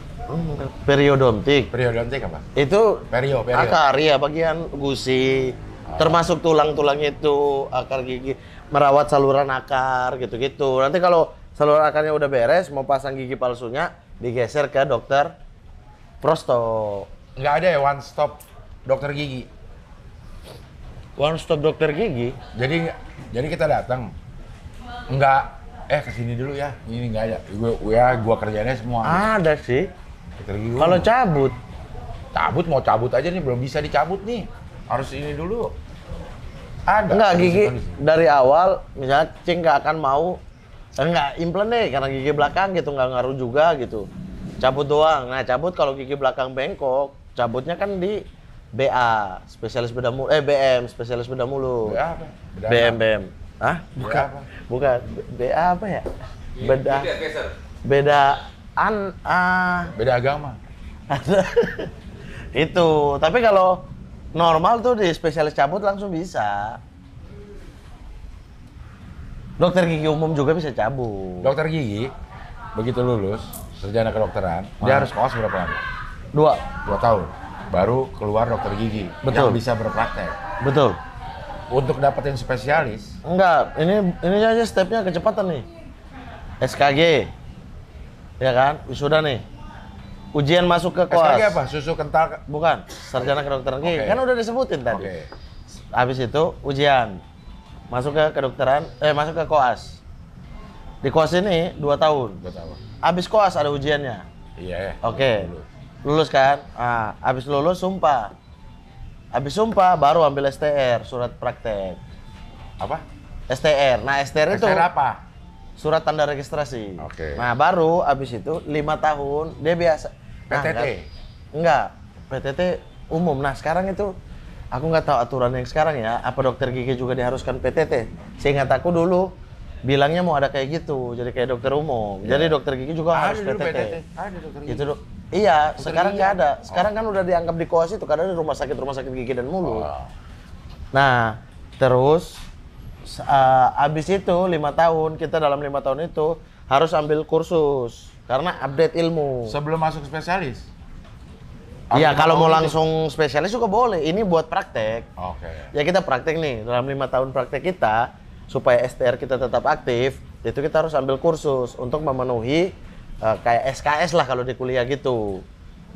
A: Periodontik.
C: Periodontik apa?
A: Itu
C: Perio.
A: akar ya, bagian gusi. Termasuk tulang-tulangnya itu, akar gigi, merawat saluran akar gitu-gitu. Nanti kalau saluran akarnya udah beres, mau pasang gigi palsunya, digeser ke dokter prosto.
C: Nggak ada ya one stop dokter gigi.
A: One stop dokter gigi.
C: Jadi kita datang. Kesini dulu ya. Ini nggak ada. Gua kerjanya semua.
A: Ada sih.
C: Dokter gigi.
A: Kalau cabut,
C: mau cabut aja nih, belum bisa dicabut nih. Harus ini dulu. Ada.
A: enggak gigi
C: Kondisi.
A: dari awal, misalnya Cing nggak akan mau, enggak implan deh karena gigi belakang gitu, nggak ngaruh juga gitu. Cabut doang. Nah cabut kalau gigi belakang bengkok, cabutnya kan di BA, spesialis bedah mulut, BM, spesialis bedah mulut.
C: BA apa? Bedah
A: BM,
C: apa?
A: BM. Hah? Bukan.
C: apa?
A: Bukan. BA apa ya? Bedah.
B: Gitu ya, geser.
A: Beda
C: Beda agama.
A: itu. Tapi kalau normal tuh di spesialis cabut langsung bisa. Dokter gigi umum juga bisa cabut.
C: Dokter gigi begitu lulus sarjana kedokteran, dia harus koas berapa lama? 2 tahun. Baru keluar dokter gigi
A: Betul.
C: yang bisa berpraktek.
A: Betul.
C: Untuk dapetin spesialis,
A: Enggak, ini aja stepnya kecepatan nih. SKG. Ya kan? Wisuda nih. Ujian masuk ke koas.
C: SKG apa? Susu kental.
A: Bukan, sarjana kedokteran gigi.
C: Oke.
A: Kan udah disebutin tadi.
C: Oke.
A: Habis itu ujian. Masuk ke kedokteran, masuk ke koas. Di koas ini 2 tahun.
C: 2 tahun.
A: Habis koas ada ujiannya.
C: Iya ya.
A: Oke. Lulus kan? Nah, habis lulus sumpah. Habis sumpah baru ambil STR, surat praktek.
C: Apa?
A: STR. Nah, STR itu
C: STR apa?
A: surat tanda registrasi.
C: Oke.
A: Nah, baru habis itu 5 tahun dia biasa. Nah,
C: PTT?
A: enggak. PTT umum. Nah, sekarang itu aku nggak tahu aturan yang sekarang ya. Apa dokter gigi juga diharuskan PTT? Seingat aku dulu bilangnya mau ada kayak gitu. Jadi kayak dokter umum. Jadi dokter gigi juga harus
C: dulu
A: PTT.
C: Ada dokter gigi.
A: Itu iya,
C: Dokter
A: sekarang
C: gigi
A: nggak ada.
C: ada.
A: Sekarang kan udah dianggap di koas itu kadang di rumah sakit gigi dan mulut.
C: Oh.
A: Nah, terus abis itu 5 tahun, kita dalam 5 tahun itu harus ambil kursus karena update ilmu.
C: Sebelum masuk spesialis?
A: Iya,
C: Apa
A: kalau mau
C: itu?
A: langsung spesialis juga boleh. Ini buat praktek.
C: Oke.
A: Ya kita praktek nih, dalam 5 tahun praktek kita, supaya STR kita tetap aktif, itu kita harus ambil kursus untuk memenuhi kayak SKS lah kalau di kuliah gitu.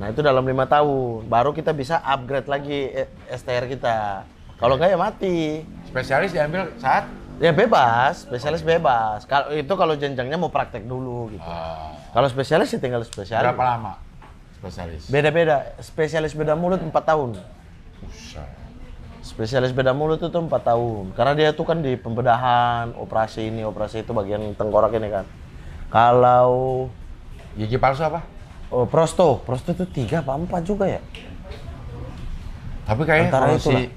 A: Nah itu dalam 5 tahun, baru kita bisa upgrade lagi STR kita. Kalau nggak ya mati.
C: Spesialis diambil saat?
A: Ya bebas, spesialis bebas. Kalau itu kalau jenjangnya mau praktek dulu gitu. Kalau spesialis ya tinggal spesialis.
C: Berapa lama spesialis?
A: Beda-beda. Spesialis beda mulut 4 tahun.
C: Buset.
A: Spesialis bedah mulut itu 4 tahun. Karena dia tuh kan di pembedahan, operasi ini, operasi itu bagian tengkorak ini kan. Kalau
C: Gigi palsu apa?
A: prosto itu 3 apa 4 juga ya?
C: Tapi kayaknya
A: Antara
C: kalau
A: itulah.
C: si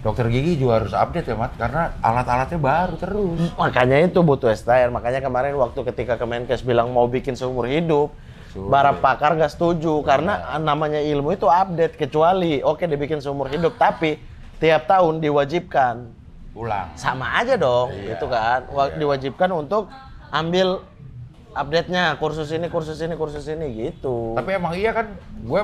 C: dokter gigi juga harus update ya, Mat, karena alat-alatnya baru terus.
A: Makanya itu butuh STR. Makanya kemarin waktu ketika Kemenkes bilang mau bikin seumur hidup,
C: Sulit.
A: para pakar nggak setuju karena namanya ilmu itu update, kecuali oke dibikin seumur hidup tapi tiap tahun diwajibkan.
C: Ulang.
A: Sama aja dong,
C: Iya.
A: itu kan. Diwajibkan untuk ambil update-nya, kursus ini gitu.
C: Tapi emang iya kan, gue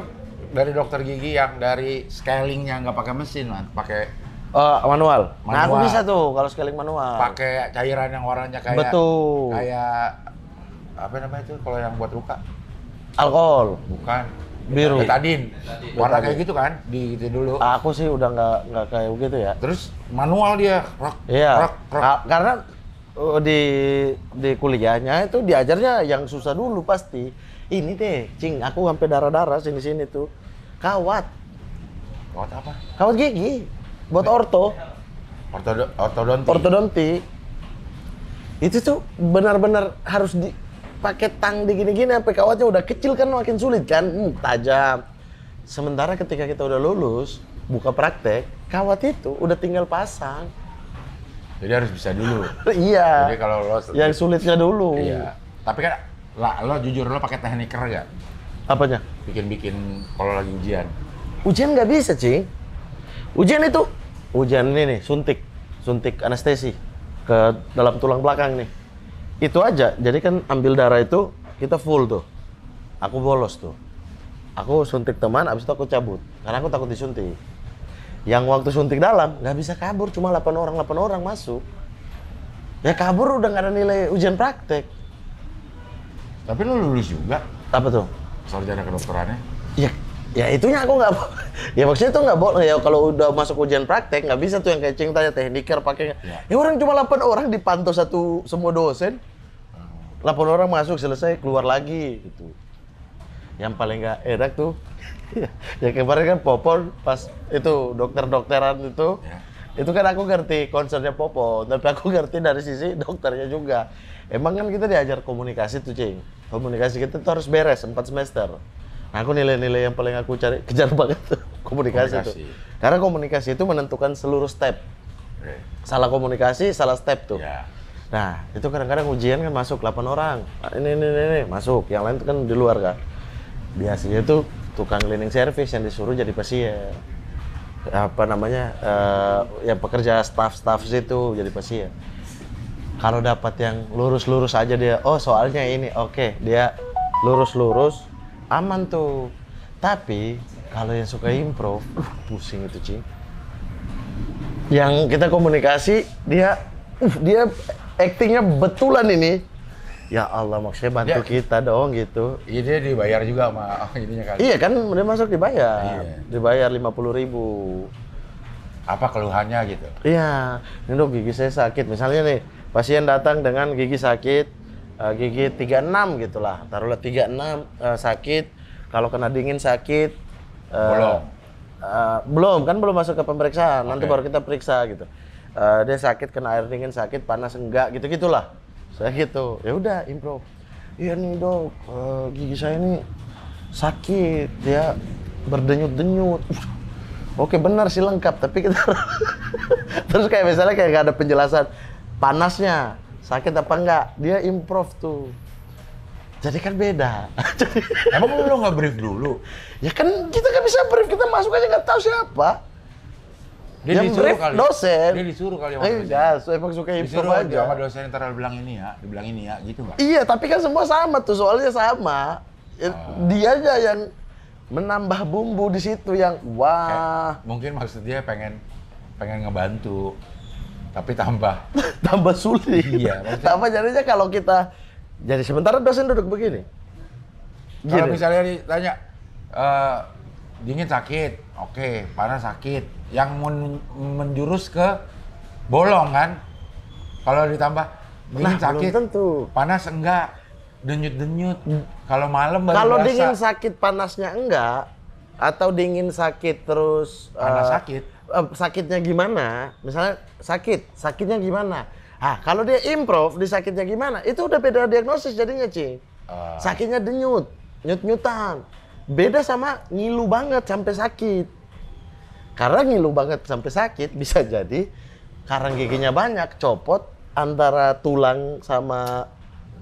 C: dari dokter gigi yang dari scalingnya nggak pakai mesin, man, pakai
A: Manual. Nah, aku
C: Manual.
A: bisa tuh kalau scaling manual.
C: pakai cairan yang warnanya kayak
A: Betul.
C: kayak apa namanya itu kalau yang buat luka?
A: Alkohol.
C: Bukan.
A: Biru.
C: Betadine. Warna
A: Betadine.
C: kayak gitu kan, di gitu dulu.
A: Aku sih udah nggak kayak begitu ya.
C: Terus manual dia, rock,
A: Iya.
C: rock, rock.
A: Karena di kuliahnya itu diajarnya yang susah dulu pasti. Ini deh, cing, aku sampai darah-darah sini-sini tuh. Kawat
C: Buat apa?
A: kawat gigi buat
C: Ortodonti.
A: ortodonti. Itu tuh benar-benar harus dipakai tang di gini-gini sampai kawatnya udah kecil kan makin sulit kan, tajam. Sementara ketika kita udah lulus, buka praktek, kawat itu udah tinggal pasang.
C: Jadi harus bisa dulu.
A: Iya.
C: Jadi kalau lo
A: Yang sulitnya dulu.
C: Iya. Tapi kan lo jujur lo pakai tekniker nggak?
A: Apanya?
C: Bikin kalau lagi ujian.
A: Ujian nggak bisa, Cing. Ujian ini nih, suntik anestesi ke dalam tulang belakang nih. Itu aja. Jadi kan ambil darah itu kita full tuh. Aku bolos tuh. Aku suntik teman, abis itu aku cabut. Karena aku takut disuntik. Yang waktu suntik dalam nggak bisa kabur, cuma 8 orang masuk. Ya kabur udah nggak ada nilai ujian praktek.
C: Tapi lo lulus juga
A: Apa tuh?
C: sarjana kedokterannya.
A: Ya itunya aku nggak ya maksudnya itu nggak boleh ya kalau udah masuk ujian praktek nggak bisa tuh yang kayak Cing tanya tekniker pakai ya orang cuma 8 orang dipantau semua dosen 8 orang masuk selesai keluar lagi gitu. Yang paling nggak enak tuh ya kemarin kan Popon pas itu dokteran itu
C: Ya.
A: itu kan aku ngerti concernnya Popon tapi aku ngerti dari sisi dokternya juga. Emang kan kita diajar komunikasi tuh, Cing. Komunikasi kita tuh harus beres 4 semester. Nah, aku nilai-nilai yang paling aku kejar banget tuh komunikasi tuh. Karena komunikasi itu menentukan seluruh step.
C: Oke.
A: Salah komunikasi, salah step tuh.
C: Ya.
A: Nah, itu kadang-kadang ujian kan masuk 8 orang. Nah, ini masuk. Yang lain tuh kan di luar kan. Biasanya itu tukang cleaning service yang disuruh jadi pasien. Apa namanya? Yang pekerja staff situ jadi pasien. Kalau dapat yang lurus-lurus aja dia, oh soalnya ini, oke, dia lurus-lurus, aman tuh. Tapi kalau yang suka improv, pusing itu, Cing. Yang kita komunikasi, dia actingnya betulan ini. Ya Allah, maksudnya bantu kita dong gitu.
C: Iya, dia dibayar juga sama ininya kan.
A: Iya kan, dia masuk dibayar.
C: Iya.
A: Dibayar 50.000.
C: Apa keluhannya gitu?
A: Iya, ini dok gigi saya sakit. Misalnya nih, pasien datang dengan gigi sakit, gigi 36 gitulah. Taruhlah 36 sakit, kalau kena dingin sakit.
C: Bolong.
A: Belum masuk ke pemeriksaan. Nanti
C: Oke.
A: baru kita periksa gitu. Dia sakit kena air dingin, sakit panas enggak, gitu-gitulah. Saya gitu. Ya udah, improv. Iya nih, Dok. Gigi saya ini sakit, dia berdenyut-denyut. Oke, benar sih lengkap, tapi kita terus kayak misalnya kayak nggak ada penjelasan panasnya, sakit apa enggak, dia improv tuh. Jadi kan beda.
C: Emang lo nggak brief dulu?
A: Ya kan kita nggak bisa brief, kita masuk aja nggak tahu siapa.
C: Dia
A: Yang
C: disuruh
A: brief
C: kali.
A: Dosen.
C: Dia disuruh kali sama dosen.
A: Enggak, so emang suka improv
C: Disuruh
A: aja.
C: sama dosen ntar dibilang ini ya, gitu nggak?
A: Iya, tapi kan semua sama tuh, soalnya sama. Dia aja yang menambah bumbu di situ yang wah,
C: Mungkin maksud dia pengen ngebantu, tapi tambah.
A: tambah sulit.
C: Iya, maksudnya-
A: Tambah jadinya kalau kita jadi sementara dosen duduk begini.
C: Kalau
A: Gini.
C: misalnya ditanya dingin sakit, oke, panas sakit, yang menjurus ke bolong kan? Kalau ditambah dingin
A: Nah,
C: sakit,
A: belum tentu.
C: panas enggak, denyut-denyut. Kalau malam baru
A: Kalau
C: berasa.
A: dingin sakit panasnya enggak, atau dingin sakit terus
C: Panas sakit.
A: sakitnya gimana, misalnya sakitnya gimana. Kalau dia improv di sakitnya gimana, itu udah beda diagnosis jadinya, Cing. Sakitnya denyut, nyut-nyutan. Beda sama ngilu banget sampai sakit. Karena ngilu banget sampai sakit bisa jadi karang giginya banyak, copot antara tulang sama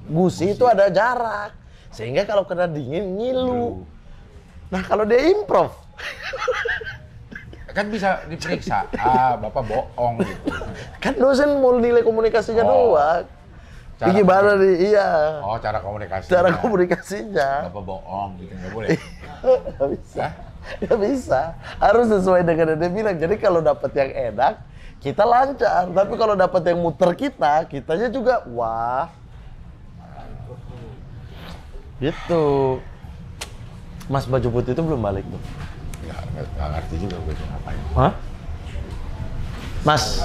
A: gusi itu ada jarak. Sehingga kalau kena dingin ngilu. Nah, kalau dia improv
C: kan bisa diperiksa. Bapak bohong gitu.
A: kan dosen mau nilai komunikasinya doang. Gimana nih? Iya.
C: Cara komunikasi.
A: Cara komunikasinya.
C: Bapak bohong gitu, nggak boleh.
A: Nggak bisa. Nggak bisa. Harus sesuai dengan yang dia bilang. Jadi kalau dapat yang enak, kita lancar. Tapi kalau dapat yang muter kitanya juga wah. Gitu. Mas baju putih itu belum balik, Bang?
C: Nggak ngerti juga gue ngapain.
A: Hah? Mas.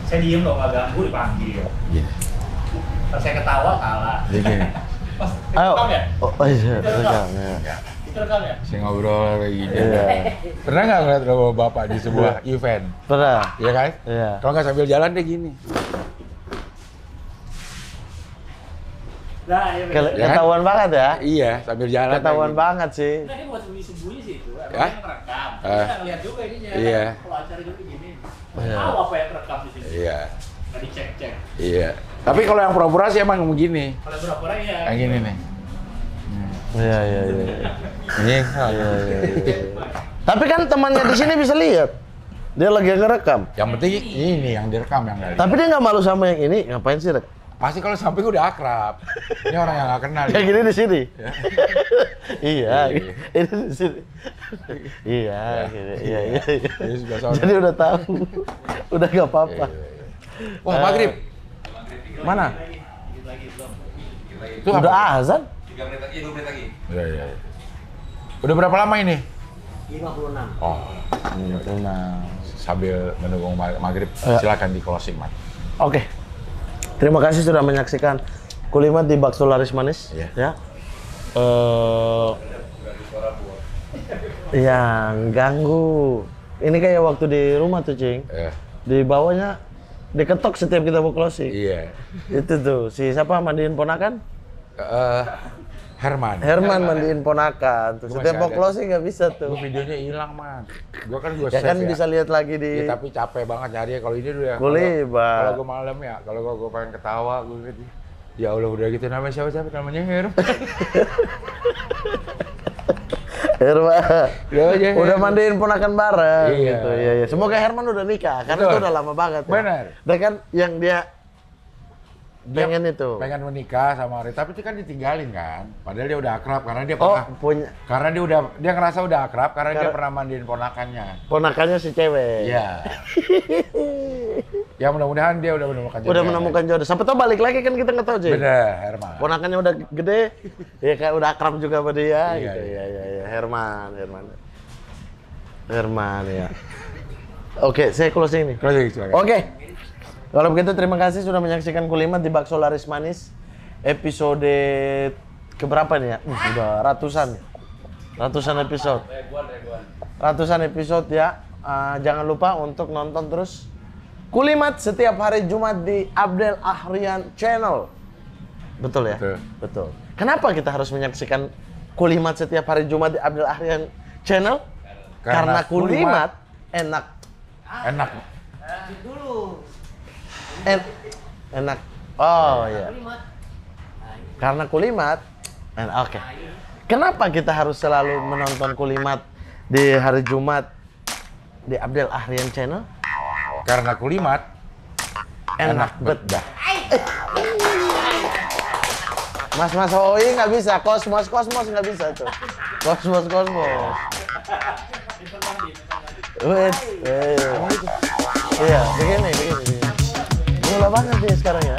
F: Saya diem loh, nggak ganggu dipanggil.
C: Gini.
F: Pas saya ketawa kalah.
C: Gini.
F: Mas,
A: Ayo.
F: rekam ya?
A: Oh iya, rekam ya.
F: Itu rekam ya?
C: Saya ngobrol kayak gini.
A: Iya.
C: Pernah nggak ngeliat bapak di sebuah event?
A: Pernah.
C: Iya kan?
A: Iya.
C: Kalau nggak sambil jalan deh gini.
F: Nah, iya bener.
C: Ya kan?
A: Ketahuan banget ya?
C: Iya, sambil jalan.
A: Ketahuan
C: kayak
A: banget sih.
F: Nah, ini buat sembunyi-sembunyi sih itu.
C: Hah?
F: Emang yang ngerekam. Kita ngeliat juga ininya.
C: Iya.
F: Kalau acara juga gini.
A: Iya.
F: Tahu apa yang rekam di sini.
C: gini. Iya.
F: Nggak dicek-cek.
C: Iya. Tapi kalau yang pura-pura sih emang begini.
F: Kalau pura-pura ya.
C: Kayak gini nih.
A: Iya.
C: Ini.
A: Iya. Tapi kan temannya di sini bisa lihat. Dia lagi ngerekam.
C: Yang penting ini yang direkam yang dari.
A: Tapi dia nggak malu sama yang ini. Ngapain sih, Rek?
C: Pasti kalau samping udah akrab. Ini orang yang nggak kenal.
A: Kayak gini di sini. Iya.
C: Iya.
A: Ini di sini. Iya, gini. Iya.
C: Ini sebelah sana.
A: Jadi udah tahu. Udah nggak apa-apa.
C: Wah, maghrib.
A: Mana?
C: Itu apa?
A: Udah azan?
B: 3 menit lagi, 2 menit lagi.
C: Iya. Udah berapa lama ini?
F: 56.
C: Oh,
A: Nah.
C: sambil menunggu maghrib,
A: Ya.
C: silakan di closing, Mas.
A: Oke. Terima kasih sudah menyaksikan Kulimat di Bakso Laris Manis.
C: Iya.
A: Ya. Yang ganggu. Ini kayak waktu di rumah tuh, Cing. Di bawahnya diketok setiap kita mau closing.
C: Iya.
A: Itu tuh, si siapa mandiin ponakan?
C: Herman.
A: Herman mandiin ponakan. Tuh,
C: Gua
A: setiap
C: masih
A: mau
C: ada.
A: closing nggak bisa
C: Gua
A: tuh.
C: videonya hilang, Man. Gua kan
A: Ya kan bisa lihat lagi di
C: Ya, tapi capek banget nyari kalau ini udah.
A: Kulibat.
C: Kalau gua malam ya, kalau gua pengen ketawa, gua gitu. Ya Allah, udah gitu namanya siapa namanya Herman.
A: Herman.
C: aja,
A: Udah mandiin ponakan bareng
C: Iya.
A: gitu. Iya. Semoga Herman udah nikah karena
C: Betul.
A: itu udah lama banget. Ya.
C: Benar.
A: Dan kan yang dia pengen itu.
C: Pengen menikah sama Ari, tapi itu kan ditinggalin kan. Padahal dia udah akrab karena dia
A: Oh,
C: pernah
A: punya
C: karena dia ngerasa udah akrab karena dia pernah mandiin ponakannya.
A: ponakannya si cewek.
C: Iya. Ya mudah-mudahan dia udah menemukan
A: Udah
C: jodoh.
A: menemukan jodoh. Sampai tahu balik lagi kan kita nggak tahu, Cing.
C: Bener, Herman.
A: Ponakannya udah gede, ya kayak udah akrab juga sama dia
C: Iya,
A: gitu.
C: iya.
A: Iya. Herman ya. Oke, saya closing nih.
C: Closing, silakan.
A: Oke. Kalau begitu terima kasih sudah menyaksikan Kulimat di Bakso Laris Manis episode keberapa nih ya? Udah ratusan episode. Ratusan episode ya. Jangan lupa untuk nonton terus Kulimat setiap hari Jumat di Abdel Ahrian Channel. Betul ya?
C: Betul.
A: Kenapa kita harus menyaksikan Kulimat setiap hari Jumat di Abdel Ahrian Channel? Karena Kulimat enak.
C: Enak.
A: Enak. Oh iya. Karena Kulimat enak. Oke. Kenapa kita harus selalu menonton Kulimat di hari Jumat di Abdel Ahrian Channel?
C: Karena Kulimat
A: Enak bedah. Mas Hoi nggak bisa, Kosmos nggak bisa tuh. Kosmos. Wait. Iya, begini. Gila banget nih sekarang ya.